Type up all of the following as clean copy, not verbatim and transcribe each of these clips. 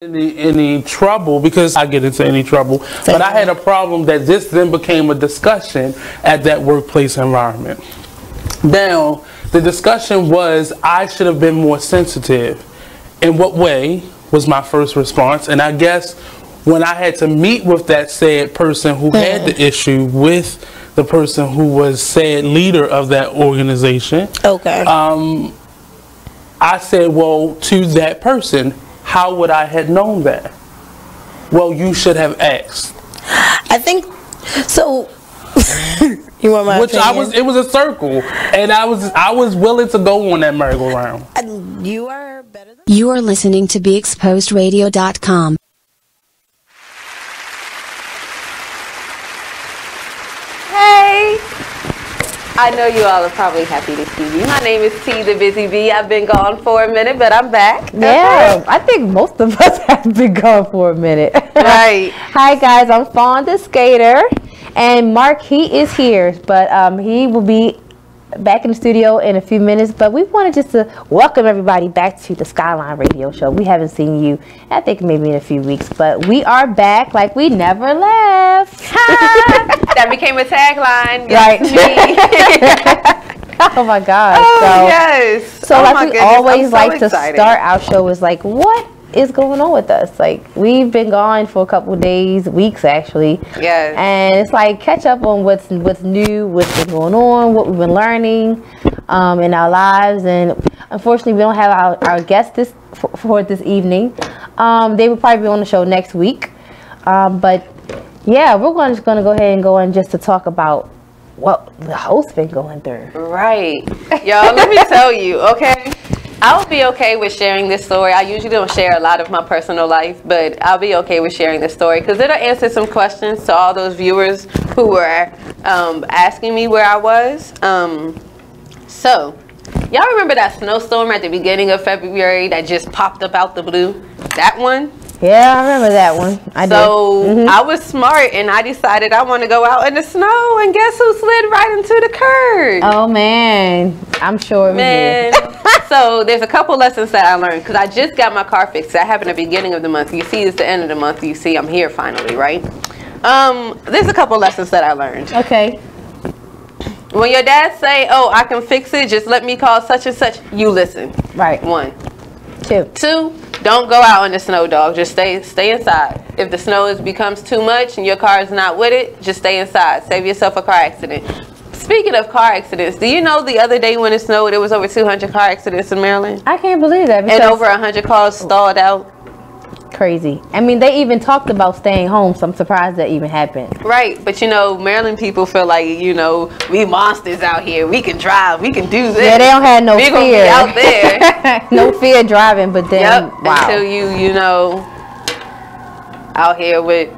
any trouble because I get into any trouble, but I had a problem that this then became a discussion at that workplace environment. Now, the discussion was I should have been more sensitive. In what way was my first response? And I guess when I had to meet with that said person who had the issue with the person who was said leader of that organization, I said, well, to that person, how would I have known that? Well, you should have asked. I think so. You want my opinion? It was a circle, and I was willing to go on that merry-go-round. You are better than You are listening to BeExposedRadio.com. Hey! I know you all are probably happy to see me. My name is T, the Busy Bee. I've been gone for a minute, but I'm back. Yeah, I think most of us have been gone for a minute. Right. Hi guys, I'm Faun the Skater, and Mark, he is here, but he will be back in the studio in a few minutes. But we wanted just to welcome everybody back to the Skylyne radio show. We haven't seen you, I think, maybe in a few weeks, but we are back like we never left. That became a tagline. Right. Oh my gosh. Oh, so, yes. So oh like my we goodness. always like so to start our show is like, what is going on with us? Like, we've been gone for a couple of days, weeks actually. Yes. And it's like catch up on what's new, what's been going on, what we've been learning in our lives. And unfortunately, we don't have our guests for this evening. They will probably be on the show next week. But yeah, we're just going to go ahead and go in just to talk about what the host been going through. Right. Y'all, let me tell you, okay? I'll be okay with sharing this story. I usually don't share a lot of my personal life, but I'll be okay with sharing this story because it'll answer some questions to all those viewers who were asking me where I was. So, y'all remember that snowstorm at the beginning of February that just popped up out the blue? That one? Yeah, I remember that one. I was smart and I decided I want to go out in the snow, and guess who slid right into the curb? Oh man, I'm sure it was you. So there's a couple lessons that I learned because I just got my car fixed. That happened at the beginning of the month. You see, it's the end of the month. You see, I'm here finally, right? There's a couple lessons that I learned. Okay. When your dad say, "Oh, I can fix it. Just let me call such and such," you listen. Right. 1. 2. Don't go out in the snow, dog. Just stay inside. If the snow becomes too much and your car is not with it, just stay inside. Save yourself a car accident. Speaking of car accidents, do you know the other day when it snowed, there was over 200 car accidents in Maryland? I can't believe that. And over 100 cars stalled out. Crazy. I mean, they even talked about staying home, so I'm surprised that even happened. Right, but you know, Maryland people feel like, you know, we monsters out here. We can drive. We can do this. Yeah, they don't have no fear. Gonna be out there. No fear driving, but then, wow. Until you know, out here with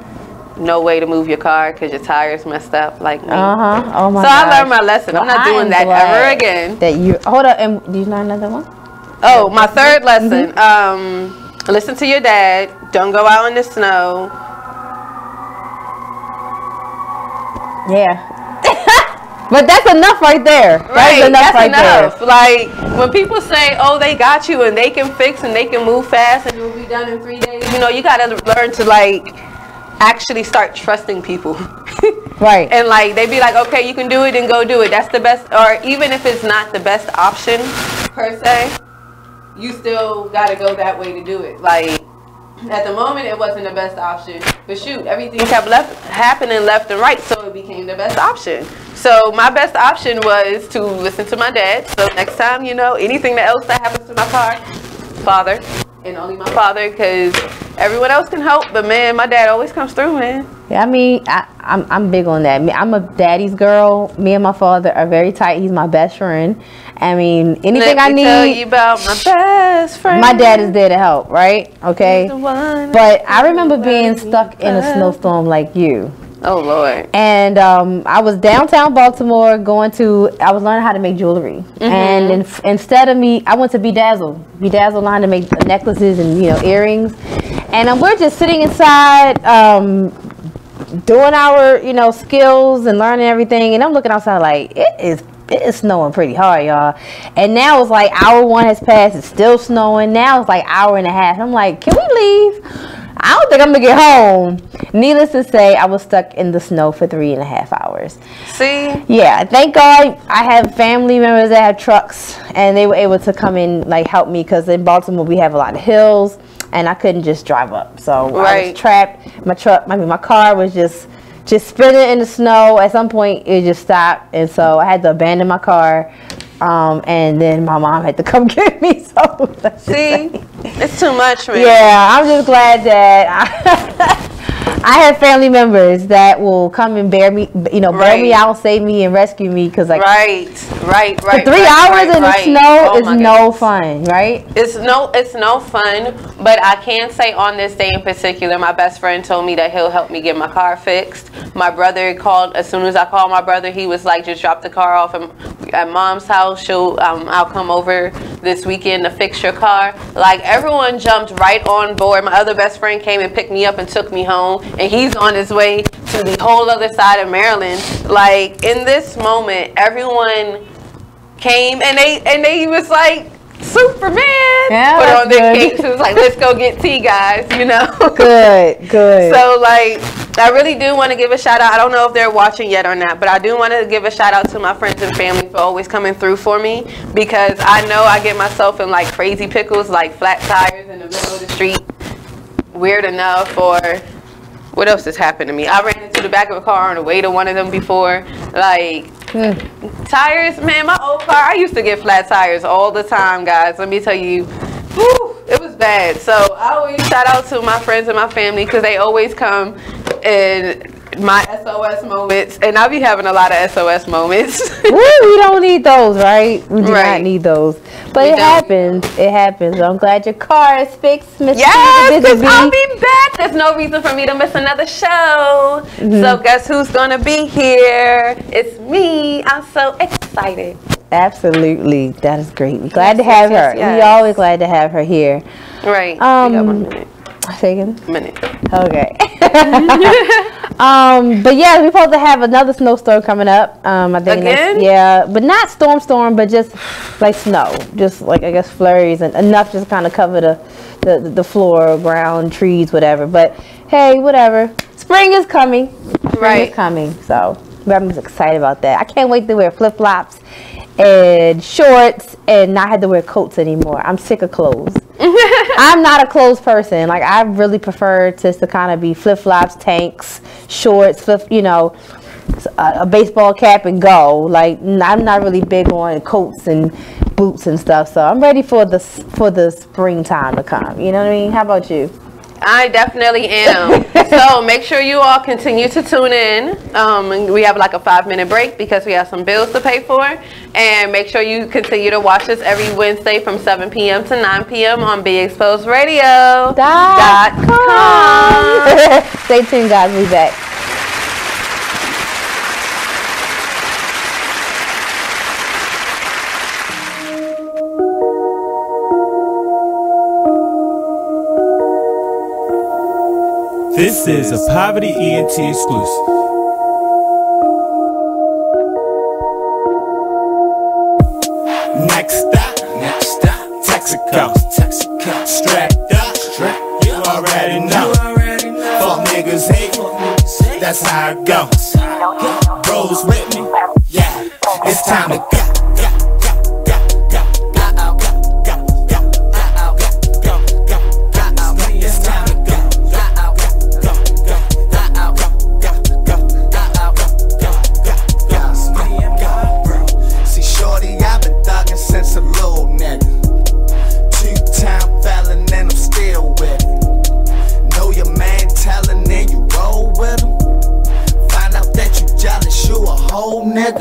no way to move your car because your tires messed up like me. Oh my So gosh. I learned my lesson. Well, I'm not doing that ever again. That you hold up, and do you know another one? Oh, my third lesson. Listen to your dad. Don't go out in the snow. Yeah. But that's enough right there. Right, that's enough. There. Like, when people say, oh, they got you and they can fix and they can move fast and it'll be done in 3 days, you know, you got to learn to, like, actually start trusting people. Right. And, like, they be like, okay, you can do it, and go do it. That's the best. Or even if it's not the best option, per se, you still got to go that way to do it. Like, at the moment, it wasn't the best option. But shoot, everything kept happening left and right, so it became the best option. So my best option was to listen to my dad. So next time, you know, anything else that happens to my car, father, and only my father, because everyone else can help. But, man, my dad always comes through, man. Yeah, I mean, I'm big on that. I'm a daddy's girl. Me and my father are very tight. He's my best friend. I mean, anything I need. Tell you about my best friend. My dad is there to help, right? Okay. But I remember being stuck in a snowstorm like you. Oh Lord. And I was downtown Baltimore I was learning how to make jewelry. And instead of I went to Bedazzle. Bedazzle learned how to make necklaces and, you know, earrings. And we're just sitting inside doing our, you know, skills and learning everything. And I'm looking outside like, it is snowing pretty hard, y'all. And now it's like hour 1 has passed. It's still snowing. Now it's like hour and a half. I'm like, can we leave? I don't think I'm gonna get home. Needless to say, I was stuck in the snow for 3.5 hours. See? Yeah, thank God I have family members that have trucks, and they were able to come in, like, help me, because in Baltimore we have a lot of hills, and I couldn't just drive up. So I was trapped. My car was just spinning in the snow. At some point, it just stopped, and so I had to abandon my car. And then my mom had to come get me. So see, it's too much, man. Yeah, I'm just glad that I have family members that will come and bear me out, save me, and rescue me. Because like, right. For 3 hours in the snow is no fun, right? It's no fun. But I can say on this day in particular, my best friend told me that he'll help me get my car fixed. My brother called. As soon as I called my brother, he was like, just drop the car off at mom's house. I'll come over this weekend to fix your car. Like, everyone jumped right on board. My other best friend came and picked me up and took me home, and he's on his way to the whole other side of Maryland. Like, in this moment, everyone came and they was like, Superman, put on their capes. It was like, let's go get tea, guys, you know. Good. So, like, I really do want to give a shout out. I don't know if they're watching yet or not, but I do want to give a shout out to my friends and family for always coming through for me, because I know I get myself in like crazy pickles, like flat tires in the middle of the street. Weird enough. Or what else has happened to me? I ran into the back of a car on the way to one of them before. Like, tires, man, my old car, I used to get flat tires all the time, guys. Let me tell you, whew, it was bad. So I always shout out to my friends and my family, because they always come in my SOS moments, and I be having a lot of SOS moments. Woo, we don't need those, right? We do not need those. But it happens. It happens. I'm glad your car is fixed, Miss. Yes, because I'll be back. There's no reason for me to miss another show. So guess who's gonna be here? It's me. I'm so excited. Absolutely. That is great. Glad to have her. We always glad to have her here. Right. We got 1 minute. Minute. Okay. But yeah, we're supposed to have another snowstorm coming up. I think but not storm, but just like snow, just like, I guess, flurries, and enough just kind of cover the floor, ground, trees, whatever. But hey, whatever. Spring is coming. Spring is coming. So I'm just excited about that. I can't wait to wear flip flops and shorts and not have to wear coats anymore. I'm sick of clothes. I'm not a clothes person. Like, I really prefer to kind of be flip-flops, tanks, shorts, a baseball cap and go. Like, I'm not really big on coats and boots and stuff. So I'm ready for the springtime to come. You know what I mean? How about you? I definitely am. So make sure you all continue to tune in. We have like a 5-minute break because we have some bills to pay for. And make sure you continue to watch us every Wednesday from 7 p.m. to 9 p.m. on BeExposedRadio.com. Stay tuned, guys. We'll be back. This is a Poverty ENT exclusive. Next stop, Texaco. Strapped up, you already know. Fuck niggas hate, that's how it goes. Rolls with me, yeah, it's time to go. Nigga,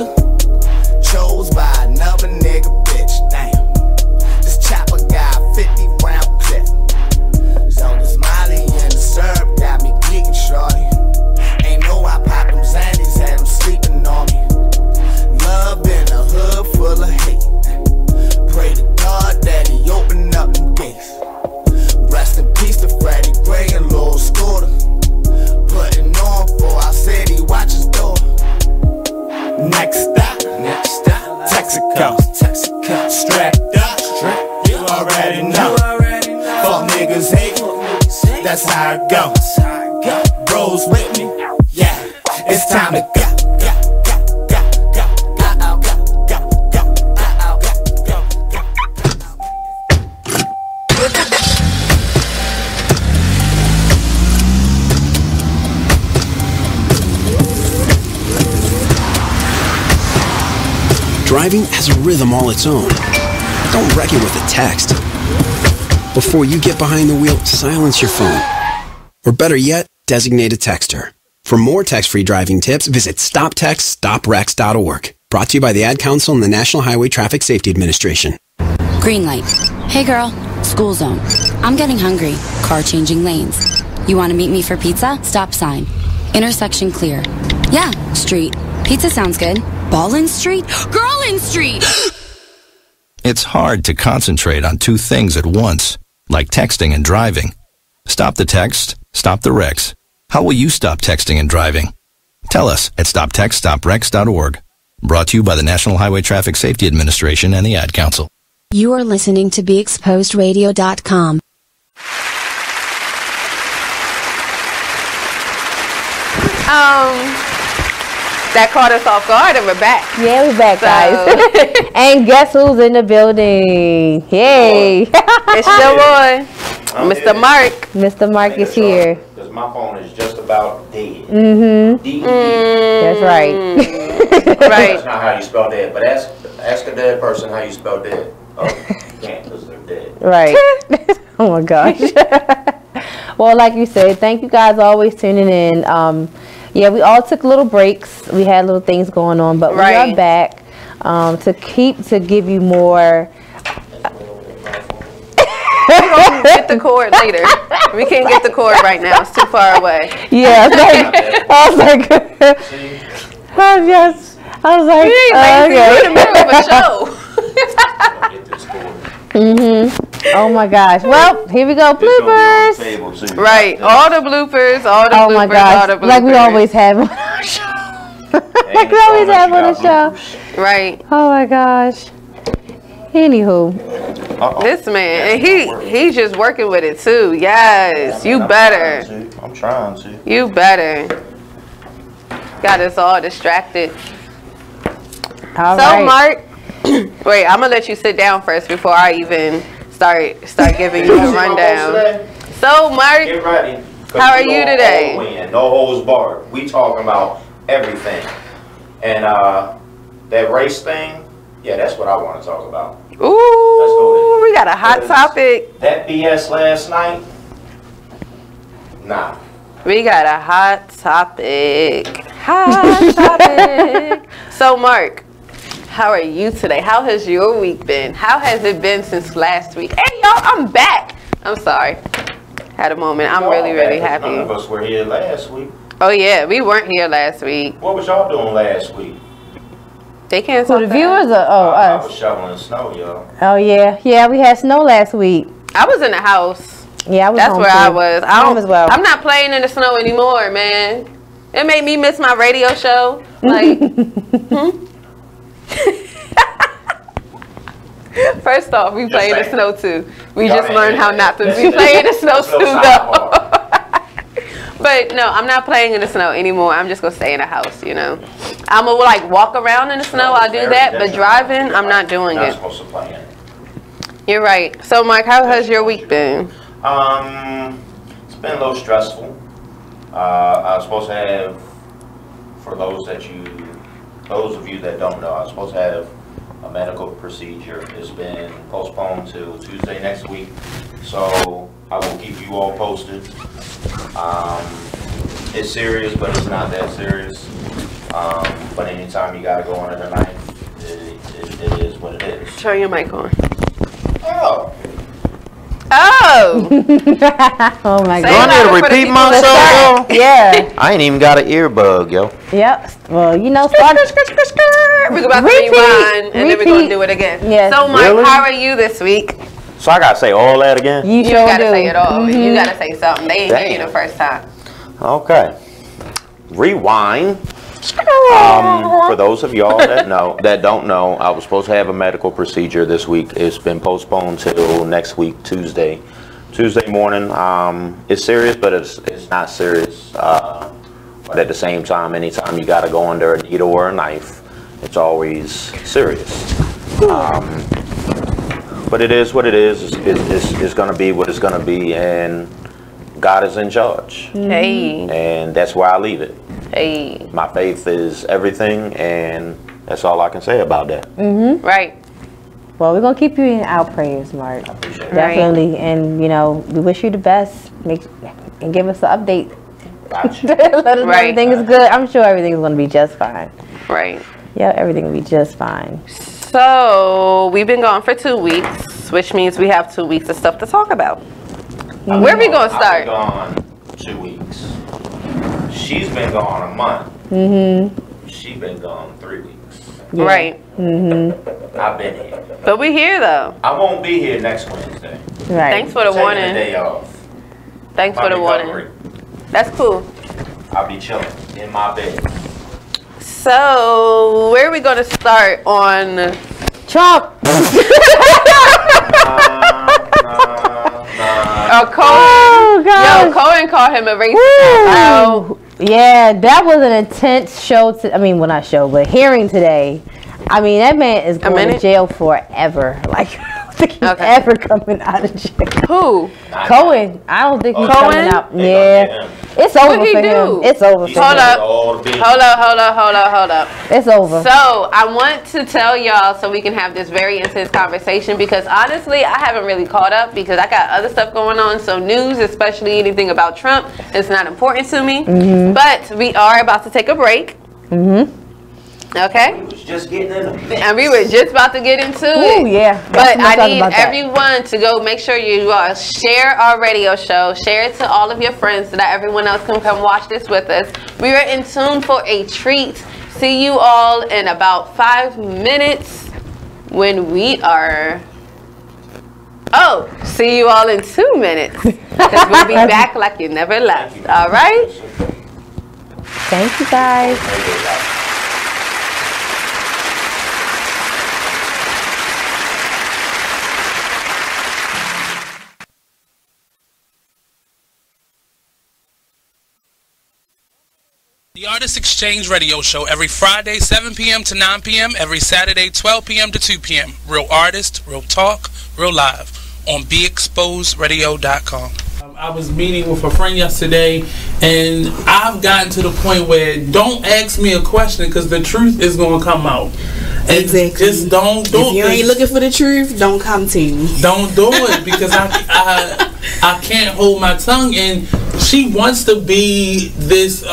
how it goes. Bros with me, yeah, it's time to go. Driving has a rhythm all its own. Don't wreck it with a text. Before you get behind the wheel, silence your phone. Or better yet, designate a texter. For more text-free driving tips, visit stoptextstoprex.org. Brought to you by the Ad Council and the National Highway Traffic Safety Administration. Green light. Hey girl, school zone. I'm getting hungry. Car changing lanes. You want to meet me for pizza? Stop sign. Intersection clear. Yeah, street. Pizza sounds good. Ballin Street? Girlin Street! It's hard to concentrate on two things at once, like texting and driving. Stop the text, stop the wrecks. How will you stop texting and driving? Tell us at stoptextstoprex.org. Brought to you by the National Highway Traffic Safety Administration and the Ad Council. You are listening to BeExposedRadio.com. That caught us off guard and we're back. Yeah, we're back, guys. And guess who's in the building? Yay! It's your boy, Mr. Mark. Mr. Mark is here. Because my phone is just about dead. Mm-hmm. That's right. Right. That's not how you spell dead, but ask a dead person how you spell dead. Oh, you can't because they're dead. Right. Oh my gosh. Well, like you said, thank you guys always tuning in. Yeah, we all took little breaks. We had little things going on, but we are back to give you more. We're going to get the cord later. We can't get the cord right now. It's too far away. Yeah, I was like, yes. I was like, we're in the middle of a show. Oh my gosh. Well, here we go. Bloopers. Right. All the bloopers. All the bloopers. Oh my gosh. All the bloopers. Like we always have on our show. Like we always have on the show. Right. Oh my gosh. Anywho. This man, and he's just working with it too. Yes. You better. I'm trying to. You better. Got us all distracted. All so right. Mark, wait, I'm gonna let you sit down first before I even start giving you the rundown. So Mark, get ready. How are you today? No holds barred. We talking about everything, and that race thing. Yeah, that's what I want to talk about. Ooh, we got a hot topic. That BS last night. Nah. We got a hot topic. Hot topic. So Mark, how are you today? How has your week been? How has it been since last week? Hey, y'all, I'm back. I'm sorry. Had a moment. I'm really happy. None of us were here last week. Oh, yeah. We weren't here last week. What was y'all doing last week? They can't So the viewers are, I us. was shoveling snow, y'all. Oh, yeah. Yeah, we had snow last week. I was in the house. Yeah, I was That's home where too. I was. Home as well. I'm not playing in the snow anymore, man. It made me miss my radio show. Like, First off, we play in the snow too. We just learned how not to be playing in the snow too, though. But no, I'm not playing in the snow anymore. I'm just gonna stay in the house, you know. I'm gonna like walk around in the snow. I'll do that, but driving, I'm not doing it. You're right. So, Mike, how has your week been? It's been a little stressful. I was supposed to have, for those of you that don't know, I was supposed to have a medical procedure. It's been postponed till Tuesday next week. So I will keep you all posted. It's serious, but it's not that serious. But anytime you gotta go under the knife, it is what it is. Turn your mic on. Oh. Oh! Oh my Do God. I need to repeat myself, yo? Yeah. I ain't even got an earbug, yo. Yep. Well, you know, start. We're about to rewind, and then we're going to do it again. Yes. So, Mike, Really? how are you this week? So I gotta say all that again? You sure gotta do. say it all. You gotta say something. They ain't hear you Damn. the first time. Okay. Rewind. For those of y'all that don't know, I was supposed to have a medical procedure this week. It's been postponed till next week, Tuesday. Tuesday morning. It's serious, but it's not serious. But at the same time, anytime you got to go under a needle or a knife, it's always serious. But it is what it is. It's going to be what it's going to be, and God is in charge. Hey. And that's where I leave it. Hey. My faith is everything, and that's all I can say about that. Right. Well, we're going to keep you in our prayers, Mark. I appreciate it. Definitely. And, you know, we wish you the best. And give us an update. Gotcha. Let us know everything is good. I'm sure everything's going to be just fine. Right. Yeah, everything will be just fine. So, we've been gone for 2 weeks, which means we have 2 weeks of stuff to talk about. Where are we going to start? I've been gone 2 weeks. She's been gone a month. She's been gone 3 weeks. Yeah. Right. I've been here. But we're here, though. I won't be here next Wednesday. Right. Thanks for the Taking warning. a day off. Thanks My for the warning. recovery. That's cool. I'll be chilling in my bed. So, where are we going to start on Trump? Cohen. God. Yo, Cohen called him a racist. Oh, yeah, that was an intense show. Well, not show, but hearing today. I mean, that man is going to jail forever. Like, I don't think he's ever coming out of jail. Who? Cohen. I don't think he's Cohen? coming out. Yeah. It's over What'd he for do? him. It's over for Hold him. up. Hold up. It's over. So, I want to tell y'all so we can have this very intense conversation because honestly, I haven't really caught up because I got other stuff going on. So, news, especially anything about Trump, is not important to me. But we are about to take a break. Okay? We was just getting in the mix. And we were just about to get into Ooh, it. yeah. But I need everyone to go make sure you share our radio show. Share it to all of your friends so that everyone else can come watch this with us. We are in tune for a treat. See you all in about 5 minutes when we are... Oh, see you all in 2 minutes. Because we'll be back like you never left. All right? Thank you, guys. The Artist Exchange Radio Show every Friday 7 p.m. to 9 p.m. every Saturday 12 p.m. to 2 p.m. Real artist, real talk, real live on BeExposedRadio.com. I was meeting with a friend yesterday, and I've gotten to the point where don't ask me a question because the truth is going to come out. And exactly. Just don't do it. If you ain't looking for the truth, don't come to me. Don't do it because I can't hold my tongue. And she wants to be this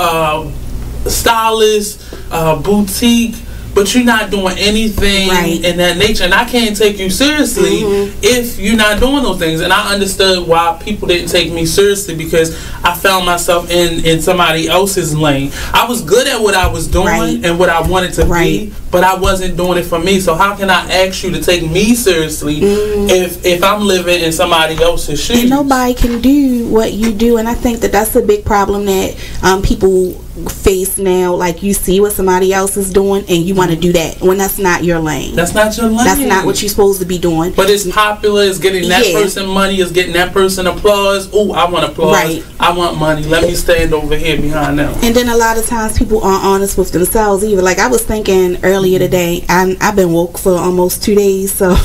stylist, boutique, but you're not doing anything in that nature, and I can't take you seriously if you're not doing those things. And I understood why people didn't take me seriously because I found myself in somebody else's lane. I was good at what I was doing and what I wanted to be, but I wasn't doing it for me. So how can I ask you to take me seriously if I'm living in somebody else's shoes? And nobody can do what you do, and I think that that's a big problem that people face now. Like, you see what somebody else is doing and you want to do that when that's not your lane. That's not your lane. That's not what you're supposed to be doing. But it's popular. It's getting that person money. It's getting that person applause. Oh, I want applause. I want money. Let me stand over here behind them. And then a lot of times people aren't honest with themselves either. Like, I was thinking earlier today, I've been woke for almost 2 days, so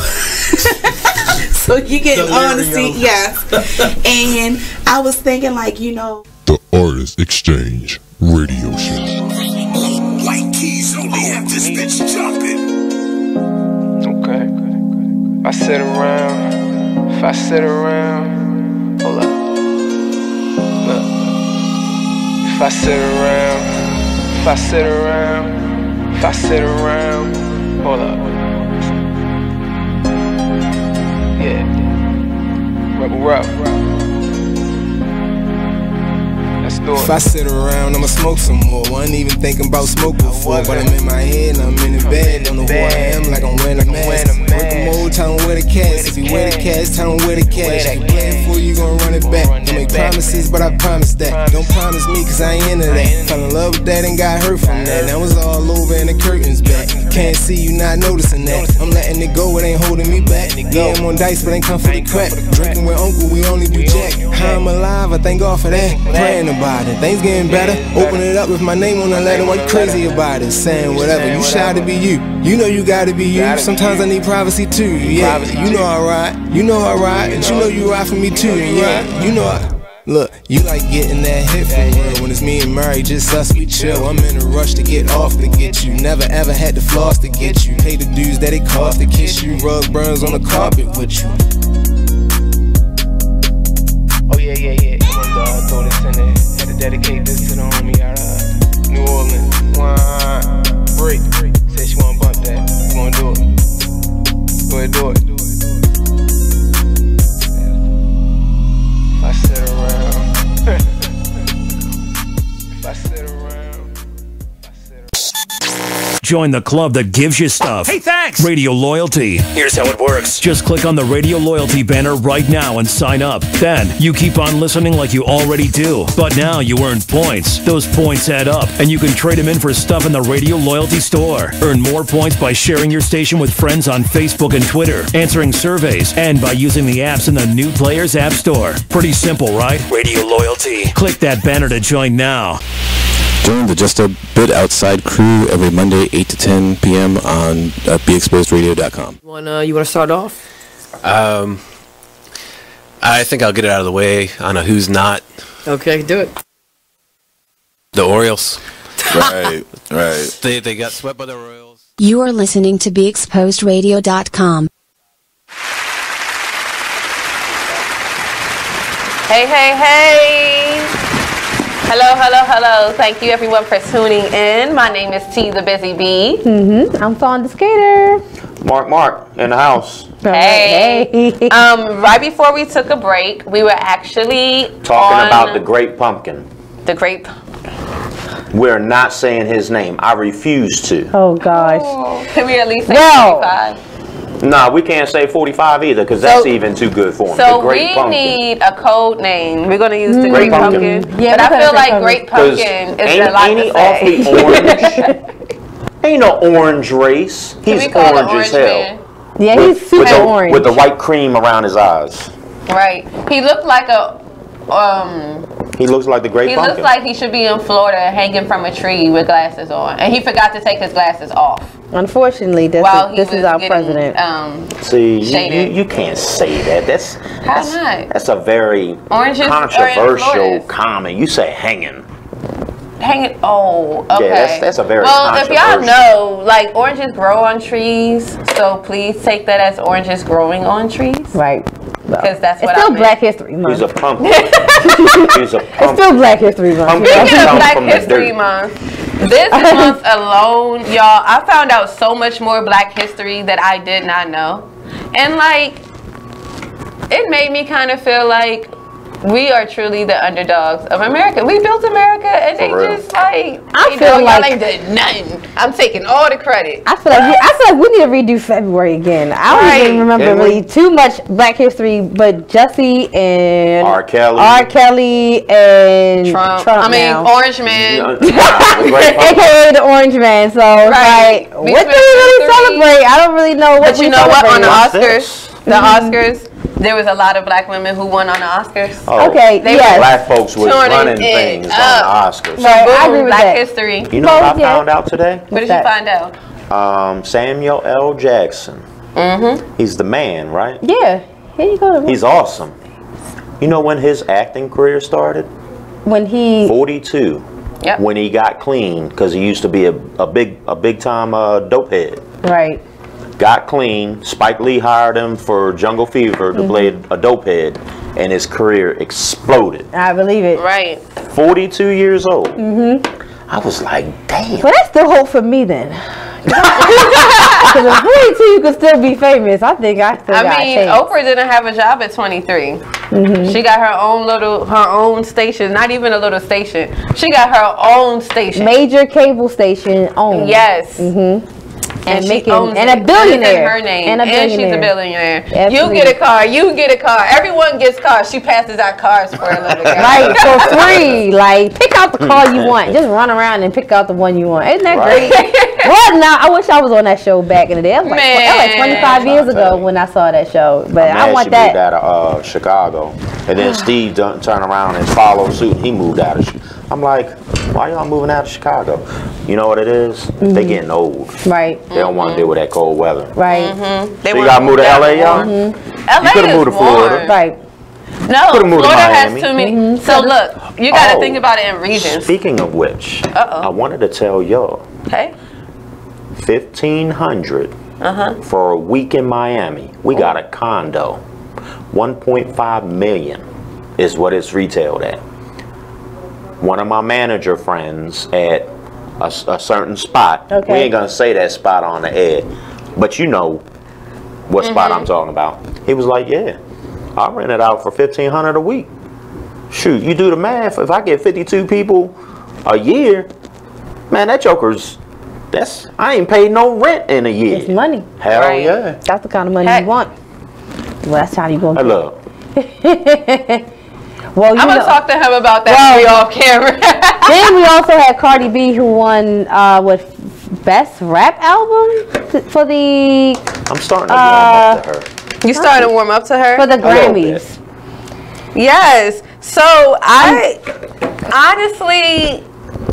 so you get honesty, and I was thinking, like, the Artist Exchange Radio Show. White keys only have this bitch jumping. Okay. If I sit around, hold up. Look. If I sit around, hold up. Yeah. Rebel. Let's do it. If I sit around, I'ma smoke some more. Wasn't even thinking about smoke before, but I'm in my head and I'm in the bed. Don't know who I am, like I'm wearing a mask. Working mode, tell 'em where the cash. If you wear the cash, tell 'em where the cash. If you play it for you, gon' run it back. Don't make promises, but I promise that. Don't promise me, cause I ain't into that. Fell in love with that and got hurt from that. That was all over and the curtains back. Can't see you not noticing that. I'm letting it go, it ain't holding me back. Yeah, I'm on dice, but ain't come for the crack. Drinking with uncle, we only do jack. How I'm alive, I thank God for that. Praying about it, things getting better. Open it up with my name on the letter. Why you crazy about it? Saying whatever, you shy to be you. You know you gotta be you. Sometimes I need privacy too. Yeah, you know I ride. You know I ride, and you know you ride for me too. Yeah, you know I. Look, you like getting that hit for real. When it's me and Murray, just us, we chill. I'm in a rush to get off to get you. Never ever had to floss to get you. Pay the dues that it cost to kiss you. Rug burns on the carpet with you. Oh yeah, yeah, yeah. I wanted to throw this in there. Had to dedicate this to the homie out of New Orleans. Break. Said she wanna bump that. You wanna do it? Go ahead, do it. If I sit around. If I sit around. Join the club that gives you stuff. Hey, thanks! Radio Loyalty. Here's how it works. Just click on the Radio Loyalty banner right now and sign up. Then, you keep on listening like you already do. But now you earn points. Those points add up, and you can trade them in for stuff in the Radio Loyalty store. Earn more points by sharing your station with friends on Facebook and Twitter, answering surveys, and by using the apps in the New Players App Store. Pretty simple, right? Radio Loyalty. Click that banner to join now. Join the Just a Bit Outside crew every Monday, 8 to 10 p.m. on BeExposedRadio.com. You wanna start off? I think I'll get it out of the way on a who's not. Okay, do it. The Orioles. Right. They got swept by the Royals. You are listening to BeExposedRadio.com. Hey. Hello. Thank you everyone for tuning in. My name is T the Busy Bee. I'm Faun the Skater. Mark in the house. Hey. Right before we took a break, we were actually Talking about the Great Pumpkin. The Great We're not saying his name. I refuse to. Oh gosh. Can we at least say 45? Nah, we can't say 45 either, because that's even too good for him. So the Great we Pumpkin. need a code name. We're going to use the Great Great Pumpkin. Pumpkin. Yeah, but I feel like Great Pumpkin is a lot to say. Orange? Ain't no orange race. He's orange as hell. Yeah, he's super orange. With the white cream around his eyes. Right. He looked like a... He looks like the Great He Pumpkin. looks like he should be in Florida hanging from a tree with glasses on. And he forgot to take his glasses off. Unfortunately, this is our president. See, you can't say that. That's a very controversial comment. You say hanging. Hanging. Oh, okay. Yeah, that's a very well. If y'all controversial. know, like oranges grow on trees, so please take that as oranges growing on trees. Right. Because that's It's what still I meant. Black History Month. He's a pumpkin. He's a pumpkin. It's still Black History Month. Speaking of Black History Month, this month alone, y'all, I found out so much more Black history that I did not know. And like, it made me kind of feel like we are truly the underdogs of America. We built America, and they just like, I feel like y'all ain't did nothing. I'm taking all the credit. I feel like we need to redo February again. I don't even remember really too much Black history, but Jussie and R. Kelly and Trump. now. Orange Man. AKA the Orange Man. So like, what do we really celebrate? I don't really know what But we you know what? On the celebrate. Oscars, there was a lot of Black women who won on the Oscars. Oh, okay, yes. Black folks was Turning running it things up. on the Oscars. Right, I agree with Black that. history. You know what I found out today? What did you find out? Samuel L. Jackson. He's the man, right? Yeah. Here you go. He's awesome. You know when his acting career started? When he 42. Yep. When he got clean, because he used to be a big time dope head. Right. Got clean. Spike Lee hired him for Jungle Fever to play a dope head, and his career exploded. I believe it. Right. 42 years old. I was like, damn. But that's still hope for me then. Because at 22, you could still be famous. I think I still got a chance. Oprah didn't have a job at 23. She got her own station. Not even a little station. She got her own station. Major cable station owned. Yes. And she making owns and a it. billionaire. It's in her name. And She's a billionaire. Absolutely. You get a car. You get a car. Everyone gets cars. She passes out cars for a living. Right, for free. Like, pick out the car you want. Just run around and pick out the one you want. Isn't that great? Well, now I wish I was on that show back in the day. That was like 25 years ago when I saw that show. But I want that. She moved out of Chicago, and then Steve turned around and followed suit. He moved out of. I'm like, why y'all moving out of Chicago? You know what it is? They getting old. Right. They don't want to deal with that cold weather. Right. So you gotta move to LA, y'all. You could have moved to Florida. Right. No, Could've moved to Florida Miami. has too many. So look, you got to think about it in regions. Speaking of which, I wanted to tell y'all. Okay. $1,500 for a week in Miami. We got a condo. 1.5 million is what it's retailed at. One of my manager friends at a certain spot. We ain't gonna say that spot on the air, but you know what spot I'm talking about. He was like, "Yeah, I'll rent it out for $1,500 a week." Shoot, you do the math. If I get 52 people a year, man, that joker's. I ain't paid no rent in a year. It's money. Hell yeah. That's the kind of money you want. Well, that's how you gonna get. Look. Well, I'm gonna talk to him about that off camera. Then we also had Cardi B, who won best rap album for the. I'm starting to warm up to her. You starting to warm up to her for the Grammys. Yes. So I honestly,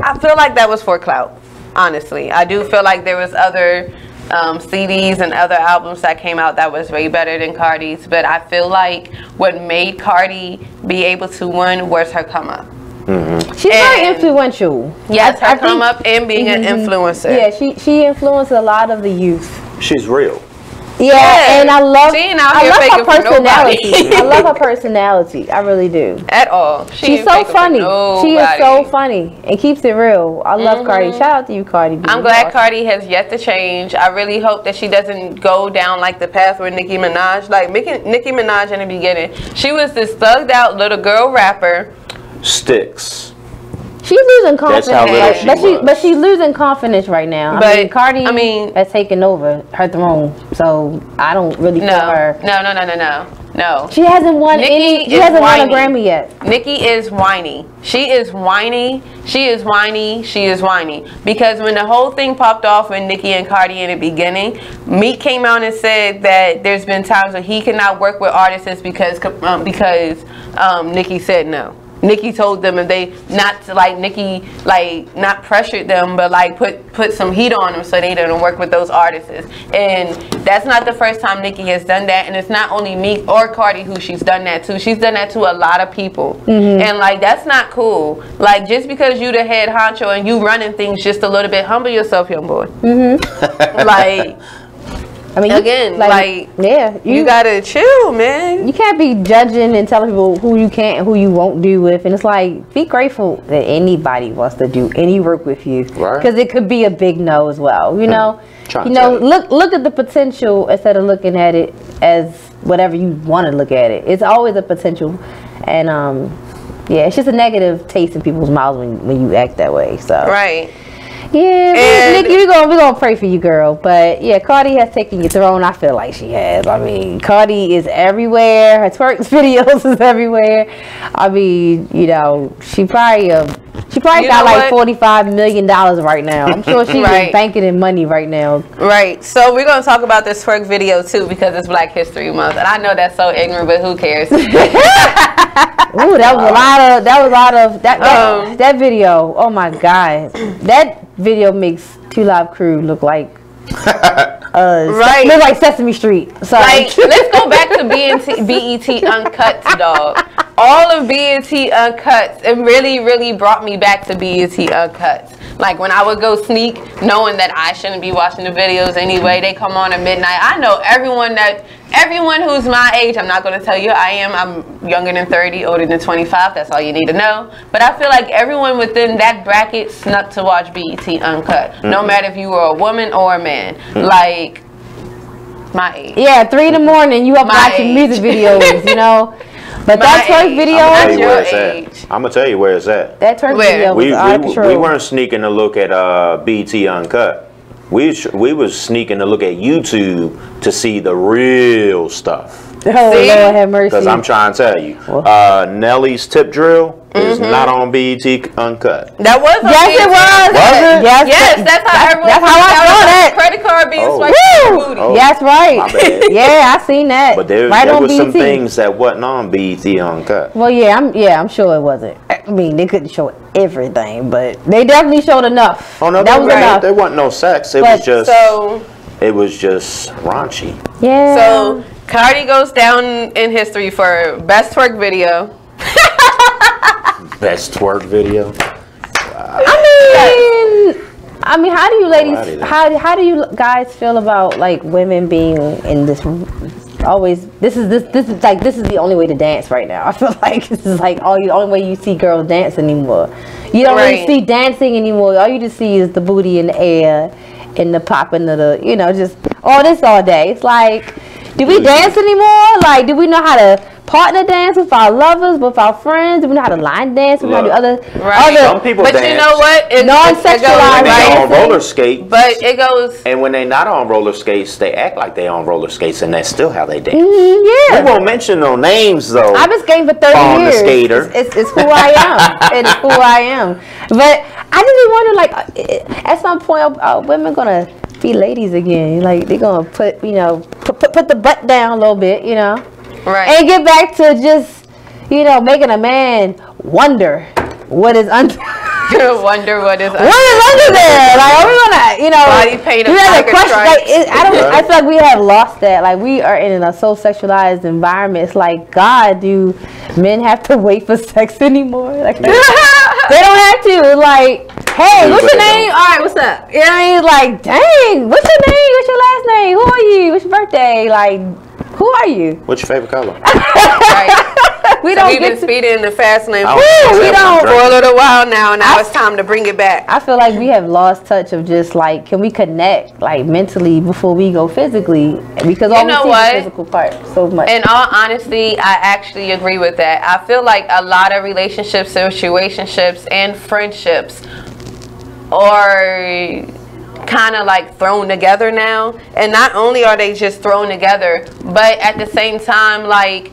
I feel like that was for clout. Honestly, I do feel like there was other CDs and other albums that came out that was way better than Cardi's, but I feel like what made Cardi be able to win was her come up. She's very influential. Yes, her come up and being an influencer. Yeah, she influenced a lot of the youth. She's real. Yeah, and I love her personality. I love her personality. I really do. At all. She's so funny. She is so funny and keeps it real. I love Cardi. Shout out to you, Cardi B. I'm glad Cardi has yet to change. I really hope that she doesn't go down like the path with Nicki Minaj. Like Nicki Minaj in the beginning, she was this thugged out little girl rapper. Sticks. She's losing confidence, but she's losing confidence right now. I mean, Cardi has taken over her throne, so I don't really feel her. No. She hasn't won any. She hasn't won a Grammy yet. Nicki is whiny. She is whiny. She is whiny. She is whiny. Because when the whole thing popped off with Nicki and Cardi in the beginning, Meek came out and said that there's been times when he cannot work with artists because Nicki said no. Nicki told them if they not to Nicki not pressured them, but put some heat on them so they didn't work with those artists. And that's not the first time Nicki has done that. And it's not only Meek or Cardi who she's done that to. She's done that to a lot of people. And that's not cool. Just because you the head honcho and you running things just a little bit, humble yourself, young boy. I mean, again, you gotta chill, man. You can't be judging and telling people who you can and who you won't do with, and it's be grateful that anybody wants to do any work with you, because it could be a big no as well. You know, look at the potential instead of looking at it as whatever you want to look at it. It's always a potential, and yeah, it's just a negative taste in people's mouths when you act that way. So yeah, Nicki, we're gonna pray for you, girl. But yeah, Cardi has taken your throne. I feel like she has. I mean, Cardi is everywhere. Her twerk videos is everywhere. I mean, you know, she probably got $45 million right now. I'm sure she's banking in money right now. Right. So we're gonna talk about this twerk video too because it's Black History Month, and I know that's so ignorant, but who cares? Ooh, that was a lot of that video. Oh my God, that video makes Two Live Crew look like look like Sesame Street. So let's go back to BET Uncut, dog. all of BET Uncuts, it really brought me back to BET Uncuts. Like when I would go sneak, knowing that I shouldn't be watching the videos anyway, they come on at midnight. I know everyone who's my age, I'm not going to tell you I am. I'm younger than 30, older than 25. That's all you need to know. But I feel like everyone within that bracket snuck to watch BET Uncut. No matter if you were a woman or a man. Like, my age. Yeah, 3 in the morning, you up watching music videos, you know. But that twerk video, I'm gonna tell you where it's at. That twerk video was out of control. We weren't sneaking to look at BET Uncut. We was sneaking to look at YouTube to see the real stuff. Oh, Lord have mercy. Because I'm trying to tell you, Nelly's Tip Drill is not on BET Uncut. That was on Yes, BET. it was. What? Yes, that's how everyone. That's how I saw that. Credit card being swiped Woo! on booty. Oh, That's right. my bad. Yeah, I seen that. But there on was some BET. things that wasn't on BET Uncut. Well, I'm sure it wasn't. I mean, they couldn't show everything, but they definitely showed enough. Oh no, that was enough. There wasn't no sex. It was just raunchy. Yeah. So Cardi goes down in history for best twerk video. Best twerk video. I mean, how do you ladies, how do you guys feel about like women being in this? Always, this is the only way to dance right now. I feel like this is like the only way you see girls dance anymore. You don't really see dancing anymore. All you just see is the booty in the air and the popping of the, just all this all day. It's like, do we dance anymore? Like, do we know how to partner dance with our lovers, with our friends? Do we know how to line dance? Do we know how to do other Some people but dance. you know what? Non-sexualized dancing. On roller skates. But it goes. And when they not on roller skates, they act like they on roller skates, and that's still how they dance. Yeah. We won't mention no names though. I've been skating for 30 Faun years. the skater. It's who I am. It is who I am. But I just be wondering, like, at some point, are women gonna be ladies again? Like, they're gonna put the butt down a little bit, right, and get back to just, making a man wonder what is under. Wonder what is under. What is under there? Like, are we gonna, body paint of tiger question? Like, stripes. I feel like we have lost that. Like, we are in a so sexualized environment. It's like, God, do men have to wait for sex anymore? Like, they don't have to. Like, hey, what's your name? All right, what's up? He's like, dang, what's your name? What's your last name? Who are you? What's your birthday? Like, who are you? What's your favorite color? Right. We've been speeding in the fast lane. We don't for a little while now. Now it's time to bring it back. I feel like we have lost touch of just like, can we connect like mentally before we go physically? Because all we see is the physical part so much. In all honesty, I actually agree with that. I feel like a lot of relationships, situationships, and friendships are kind of like thrown together now. And not only are they just thrown together, but at the same time, like,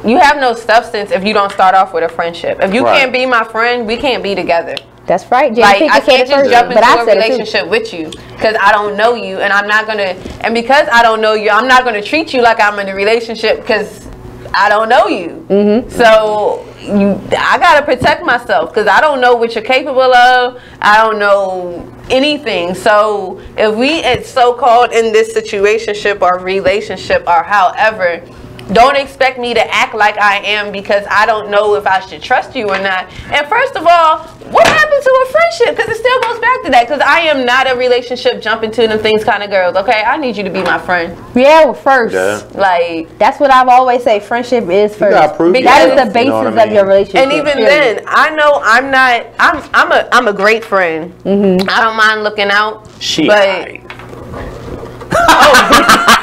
you have no substance if you don't start off with a friendship. If you can't be my friend, we can't be together. That's right. Like, I can't just jump into a relationship with you because I don't know you, and I'm not gonna. And because I don't know you, I'm not gonna treat you like I'm in a relationship because I don't know you. So I gotta protect myself because I don't know what you're capable of. I don't know anything. So if we it's so-called in this situationship or relationship or however, don't expect me to act like I am because I don't know if I should trust you or not. And first of all, what happened to a friendship? Because it still goes back to that. Because I am not a relationship jump into them things kind of girls. Okay, I need you to be my friend. Yeah, well, first. Yeah. Like, that's what I've always say. Friendship is first. That is the basis of your relationship. And even then, I know I'm not. I'm a great friend. I don't mind looking out.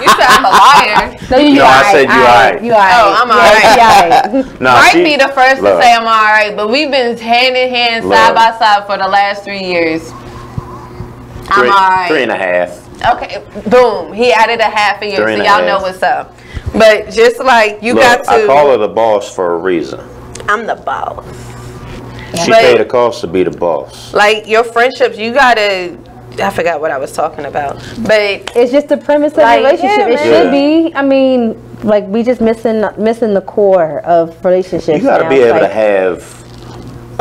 You said I'm a liar. No, I said you alright. You alright. Oh, I'm alright. No, Might be the first to say I'm alright, but we've been hand in hand, side by side for the last 3 years. I'm alright. 3.5. Okay, boom. He added a half a year, so y'all know what's up. But just like you got to. I call her the boss for a reason. I'm the boss. She paid the cost to be the boss. Like, your friendships, you gotta. I forgot what I was talking about, but it's just the premise of the relationship. It should be. I mean, like, we just missing the core of relationships. You got to be able to have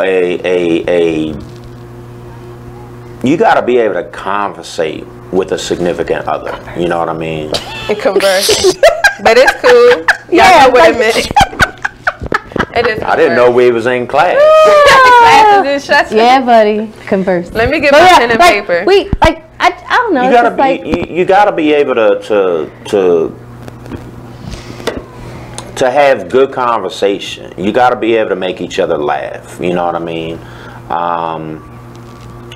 a. You got to be able to conversate with a significant other. You know what I mean? And converse, but it's cool. Yeah, wait a minute. It is. I didn't know we was in class. Class is in session. Yeah, buddy. Converse. Let me get my pen and paper. I don't know. You gotta be able to have good conversation. You gotta be able to make each other laugh. You know what I mean?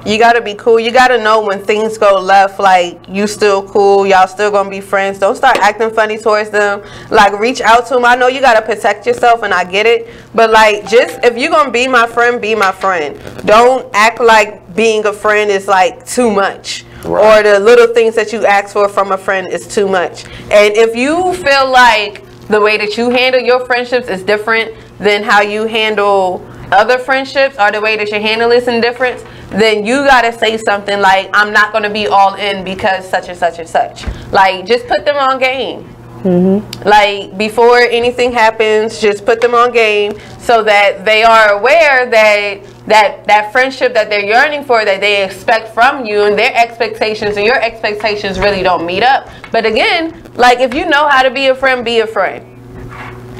You gotta be cool. You gotta know when things go left, like you still cool, y'all still gonna be friends. Don't start acting funny towards them. Like, reach out to them. I know you gotta protect yourself, and I get it, but like, just if you're gonna be my friend, be my friend. Don't act like being a friend is like too much, or the little things that you ask for from a friend is too much. And if you feel like the way that you handle your friendships is different than how you handle other friendships, or the way that you handle this in difference, then you gotta say something like, I'm not gonna be all in because such and such and such. Like, just put them on game. Like, before anything happens, just put them on game so that they are aware that friendship that they're yearning for, that they expect from you, and their expectations and your expectations really don't meet up. But again, like, if you know how to be a friend, be a friend.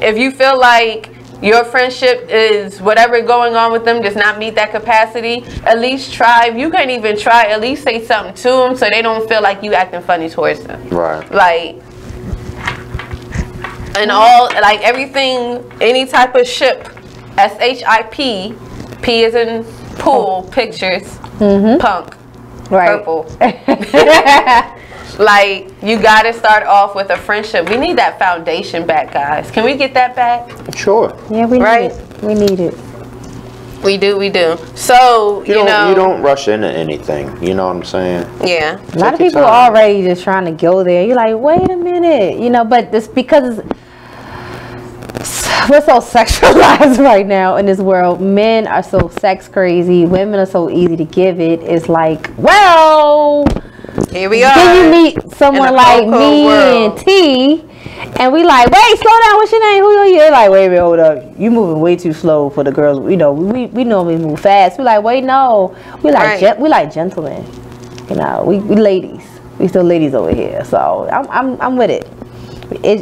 If you feel like your friendship is whatever going on with them does not meet that capacity, at least try. If you can't even try, at least say something to them so they don't feel like you acting funny towards them. Right. Like, and all, like, everything, any type of ship, S-H-I-P, P is in pool, pictures, punk, purple. Like, you gotta start off with a friendship. We need that foundation back, guys. Can we get that back? Sure. Yeah, we need it. We need it. We do. So, you know, you don't rush into anything. You know what I'm saying? Yeah. A lot of people are already just trying to go there. You're like, wait a minute, you know, but it's because we're so sexualized right now in this world. Men are so sex crazy. Women are so easy to give it. It's like, well, here we are. Then you meet someone like me and T, and we like, wait, slow down. What's your name? Who are you? They're like, wait, hold up. You moving way too slow for the girls. You know, we normally move fast. We like, wait, no. We like we like gentlemen. You know, we ladies. We still ladies over here. So I'm with it.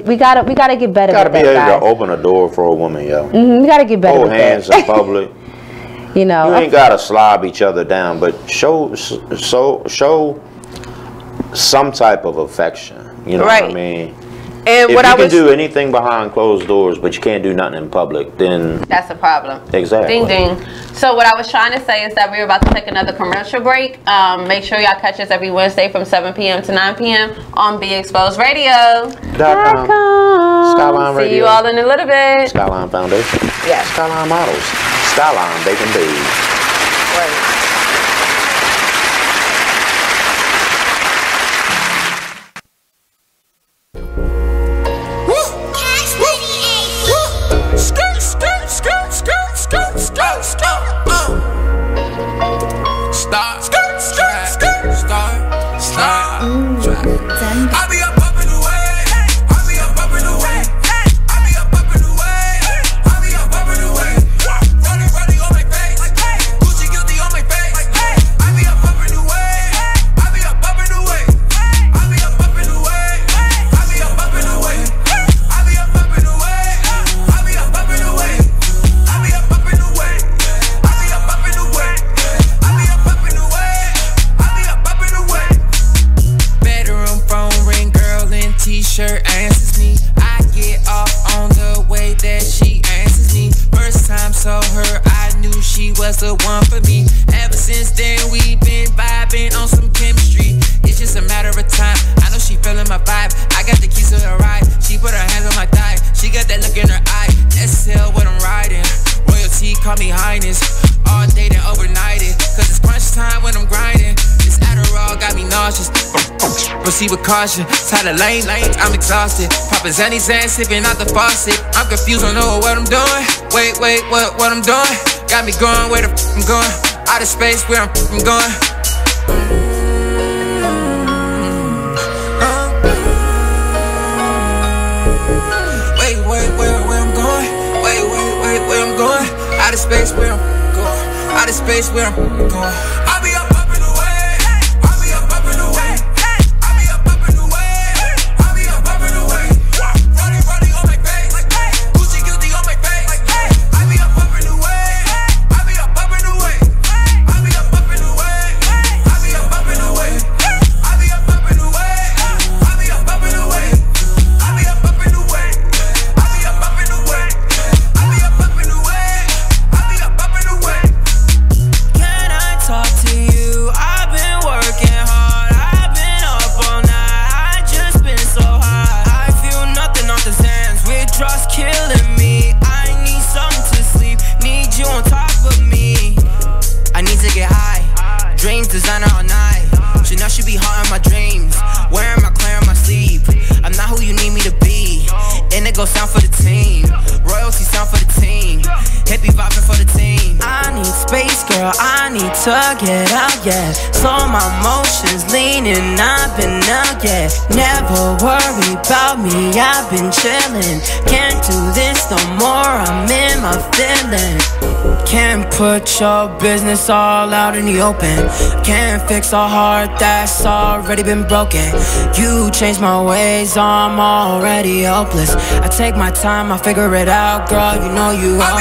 We gotta get better. Gotta be able to open a door for a woman, yo. We gotta get better. Hold hands in public. You know, you ain't gotta slob each other down, but show some type of affection. You know what I mean? And if what you can do anything behind closed doors, but you can't do nothing in public, then that's a problem. Exactly. Ding ding. So what I was trying to say is that we're about to take another commercial break. Make sure y'all catch us every Wednesday from 7 p.m. to 9 p.m. on Be Exposed Radio. Skylyne Radio. See you all in a little bit. Skylyne Foundation. Yeah. Skylyne Models. Skylyne Bacon Bees. Right. With caution, tired of lanes, I'm exhausted. Poppin' Zanny's ass, sipping out the faucet. I'm confused, don't know what I'm doing. Wait, what I'm doing? Got me going where the I'm going. Out of space, where I'm going. Wait, where I'm going? Wait, where I'm going? Out of space, where I'm going. Out of space, where I'm going. I'll be up. girl, I need to get out, yeah. So my emotions leaning, I've been out, yeah. Never worry about me, I've been chilling. Can't do this no more, I'm in my feelings. Can't put your business all out in the open. Can't fix a heart that's already been broken. You changed my ways, I'm already hopeless. I take my time, I figure it out, girl, you know you are.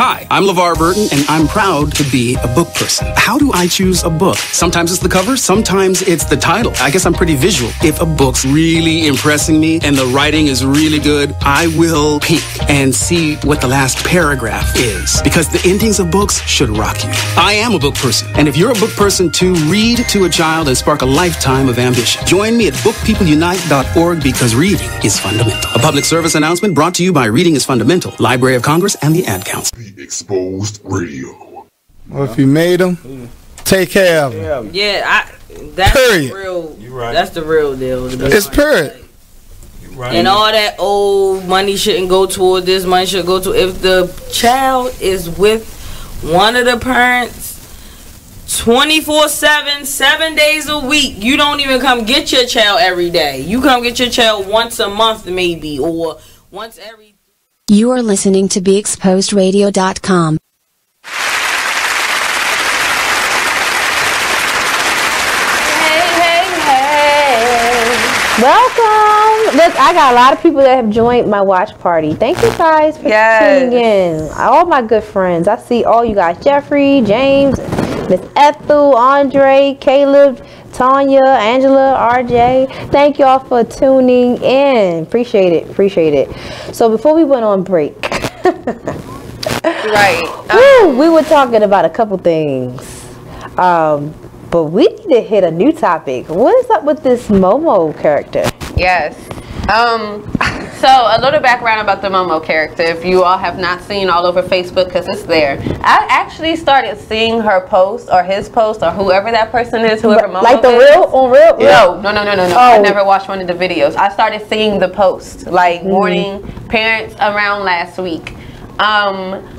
Hi, I'm LeVar Burton, and I'm proud to be a book person. How do I choose a book? Sometimes it's the cover, sometimes it's the title. I guess I'm pretty visual. If a book's really impressing me and the writing is really good, I will peek and see what the last paragraph is, because the endings of books should rock you. I am a book person, and if you're a book person too, read to a child and spark a lifetime of ambition. Join me at bookpeopleunite.org, because reading is fundamental. A public service announcement brought to you by Reading is Fundamental, Library of Congress, and the Ad Council. Exposed Radio. Well, if you made them, take care of them. Yeah, that's period. The real. Right. That's the real deal. It's period. Right. And all that old money shouldn't go toward this. Money should go to if the child is with one of the parents 24/7, 7 days a week. You don't even come get your child every day. You come get your child once a month, maybe, or once every. You are listening to BeExposedRadio.com. Welcome. Look, I got a lot of people that have joined my watch party. Thank you guys for tuning in. All my good friends. I see all you guys. Jeffrey, James, Miss Ethel, Andre, Caleb, Tanya, Angela, RJ. Thank y'all for tuning in. Appreciate it. Appreciate it. So before we went on break, we were talking about a couple things. But we need to hit a new topic. What is up with this Momo character? Yes. So a little background about the Momo character. If you all have not seen all over Facebook, because it's there. I actually started seeing her post or his post or whoever that person is, whoever Momo like the is. real on real? No. Oh. I never watched one of the videos. I started seeing the post, like warning parents around last week.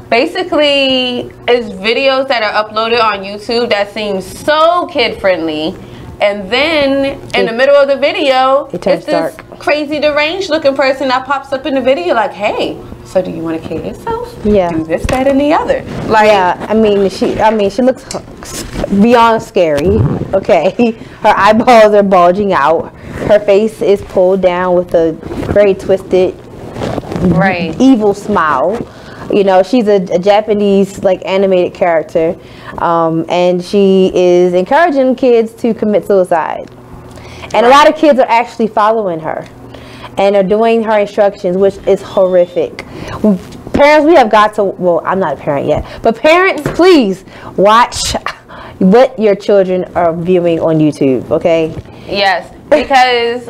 Basically, it's videos that are uploaded on YouTube that seem so kid-friendly, and then in the middle of the video, it's this crazy deranged looking person that pops up in the video like, hey, so do you want to kill yourself? Yeah. Do this, that, and the other. Like, yeah, I mean, she looks beyond scary. Okay, her eyeballs are bulging out. Her face is pulled down with a very twisted, evil smile. You know, she's a Japanese like animated character, and she is encouraging kids to commit suicide. And a lot of kids are actually following her and are doing her instructions, which is horrific. Parents, we have got to, well, I'm not a parent yet, but parents, please watch what your children are viewing on YouTube, okay? Yes, because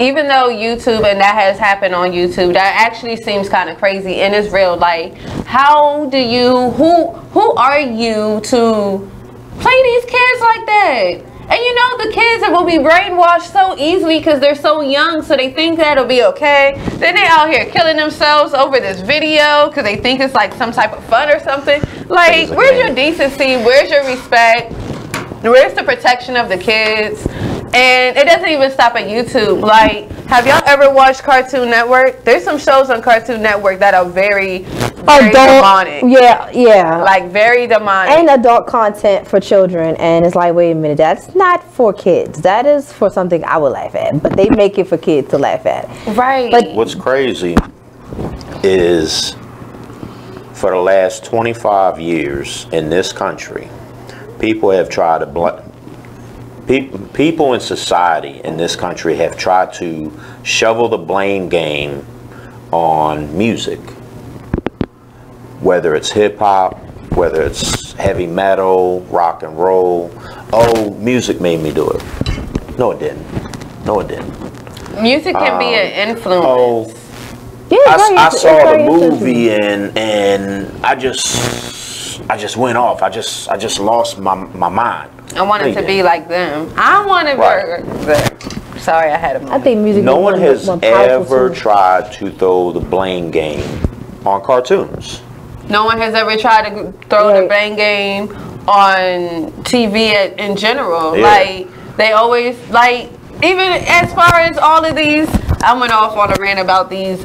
even though YouTube and that has happened on YouTube, that actually seems kind of crazy and it's real. Like, how do you, who are you to play these kids like that? And you know, the kids will be brainwashed so easily because they're so young, so they think that'll be okay. Then they out here killing themselves over this video because they think it's like some type of fun or something. Like, where's your decency? Where's your respect? Where's the protection of the kids? And it doesn't even stop at YouTube. Like, have y'all ever watched Cartoon Network? There's some shows on Cartoon Network that are very demonic. Yeah. Like, very demonic. And adult content for children. And it's like, wait a minute, that's not for kids. That is for something I would laugh at. But they make it for kids to laugh at. Right. But what's crazy is for the last 25 years in this country, people have tried to people in society in this country have tried to shovel the blame game on music, whether it's hip-hop, whether it's heavy metal, rock and roll. Oh, music made me do it. No, it didn't. No, it didn't. Music can be an influence. I saw the movie and I just went off. I just lost my mind. I wanted to be like them. I want to be them. Sorry, I had a moment. I think music. No one has ever tried to throw the blame game on cartoons. No one has ever tried to throw the blame game on TV in general. Yeah. Like, they always, like, even as far as all of these, I went off on a rant about these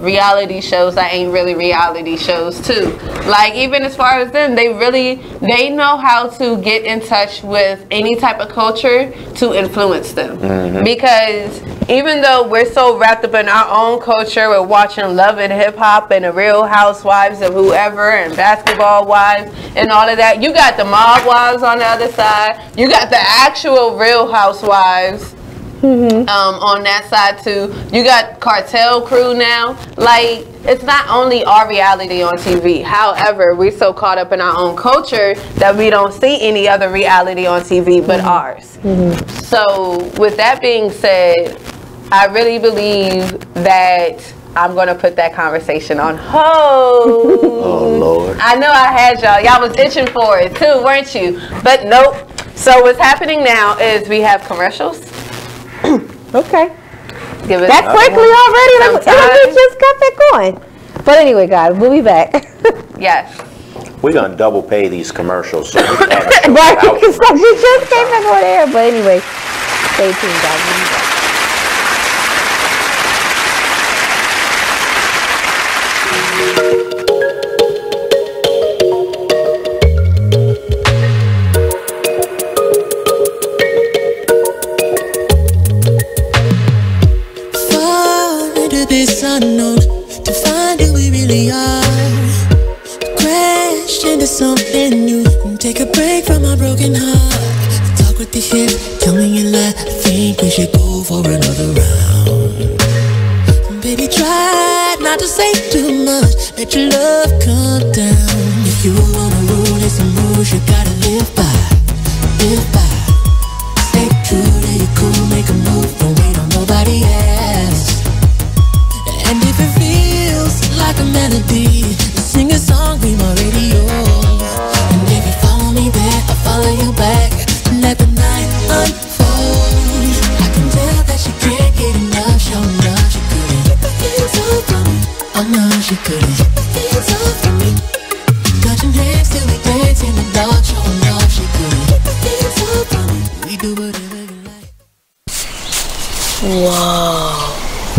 reality shows that ain't really reality shows too. Like, even as far as them, they know how to get in touch with any type of culture to influence them. Mm-hmm. Because even though we're so wrapped up in our own culture with watching Love and Hip Hop and the Real Housewives of whoever and Basketball Wives and all of that, you got the Mob Wives on the other side. You got the actual Real Housewives. On that side too. You got Cartel Crew now. Like, it's not only our reality on TV. However, we're so caught up in our own culture that we don't see any other reality on TV but ours. So with that being said, I really believe that I'm going to put that conversation on hold. Oh, Lord. I know I had y'all. Y'all was itching for it too, weren't you? But nope. So what's happening now is we have commercials. Okay. Give it that quickly already? We just got that going. But anyway, guys, we'll be back. Yes. We're going to double pay these commercials. So Right, because we just came back on air. But anyway, stay tuned, guys. We'll be back. This unknown to find who we really are. Crash into something new and take a break from our broken heart. Talk with the hip, tell me you lie. I think we should go for another round. Baby, try not to say too much. Let your love come down. If you wanna rule, there's some rules you gotta live by. Live by. Stay true to your cool, make a move. Don't wait on nobody else. And if it feels like a melody, sing a song, be my radio. And if you follow me there, I'll follow you back. Let the night unfold. I can tell that she can't get enough. Show enough, she couldn't keep her hands off from me. Oh no, she couldn't keep her hands off from me. Touching hands till we dance in the dark. Show enough, she couldn't keep her hands off from me. We do whatever you like. Whoa.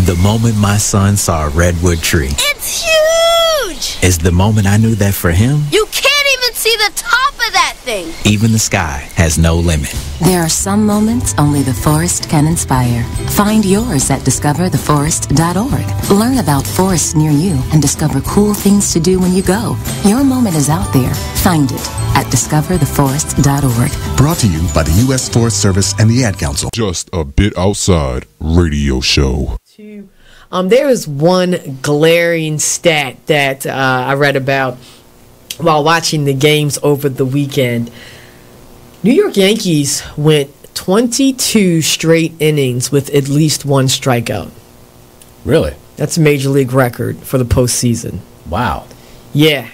The moment my son saw a redwood tree. It's huge! Is the moment I knew that for him, You can't even see the top of that thing! even the sky has no limit. There are some moments only the forest can inspire. Find yours at discovertheforest.org. Learn about forests near you and discover cool things to do when you go. Your moment is out there. Find it at discovertheforest.org. Brought to you by the U.S. Forest Service and the Ad Council. Just a Bit Outside radio show. There is one glaring stat that I read about while watching the games over the weekend. New York Yankees went 22 straight innings with at least one strikeout. Really? That's a major league record for the postseason. Wow. Yeah.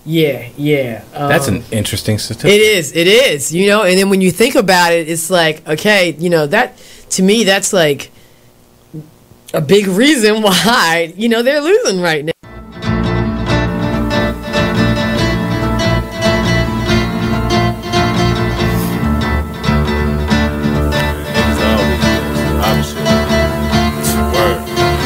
That's an interesting statistic. It is, you know, and then when you think about it, it's like, okay, you know, that, to me, that's like a big reason why, you know, they're losing right now.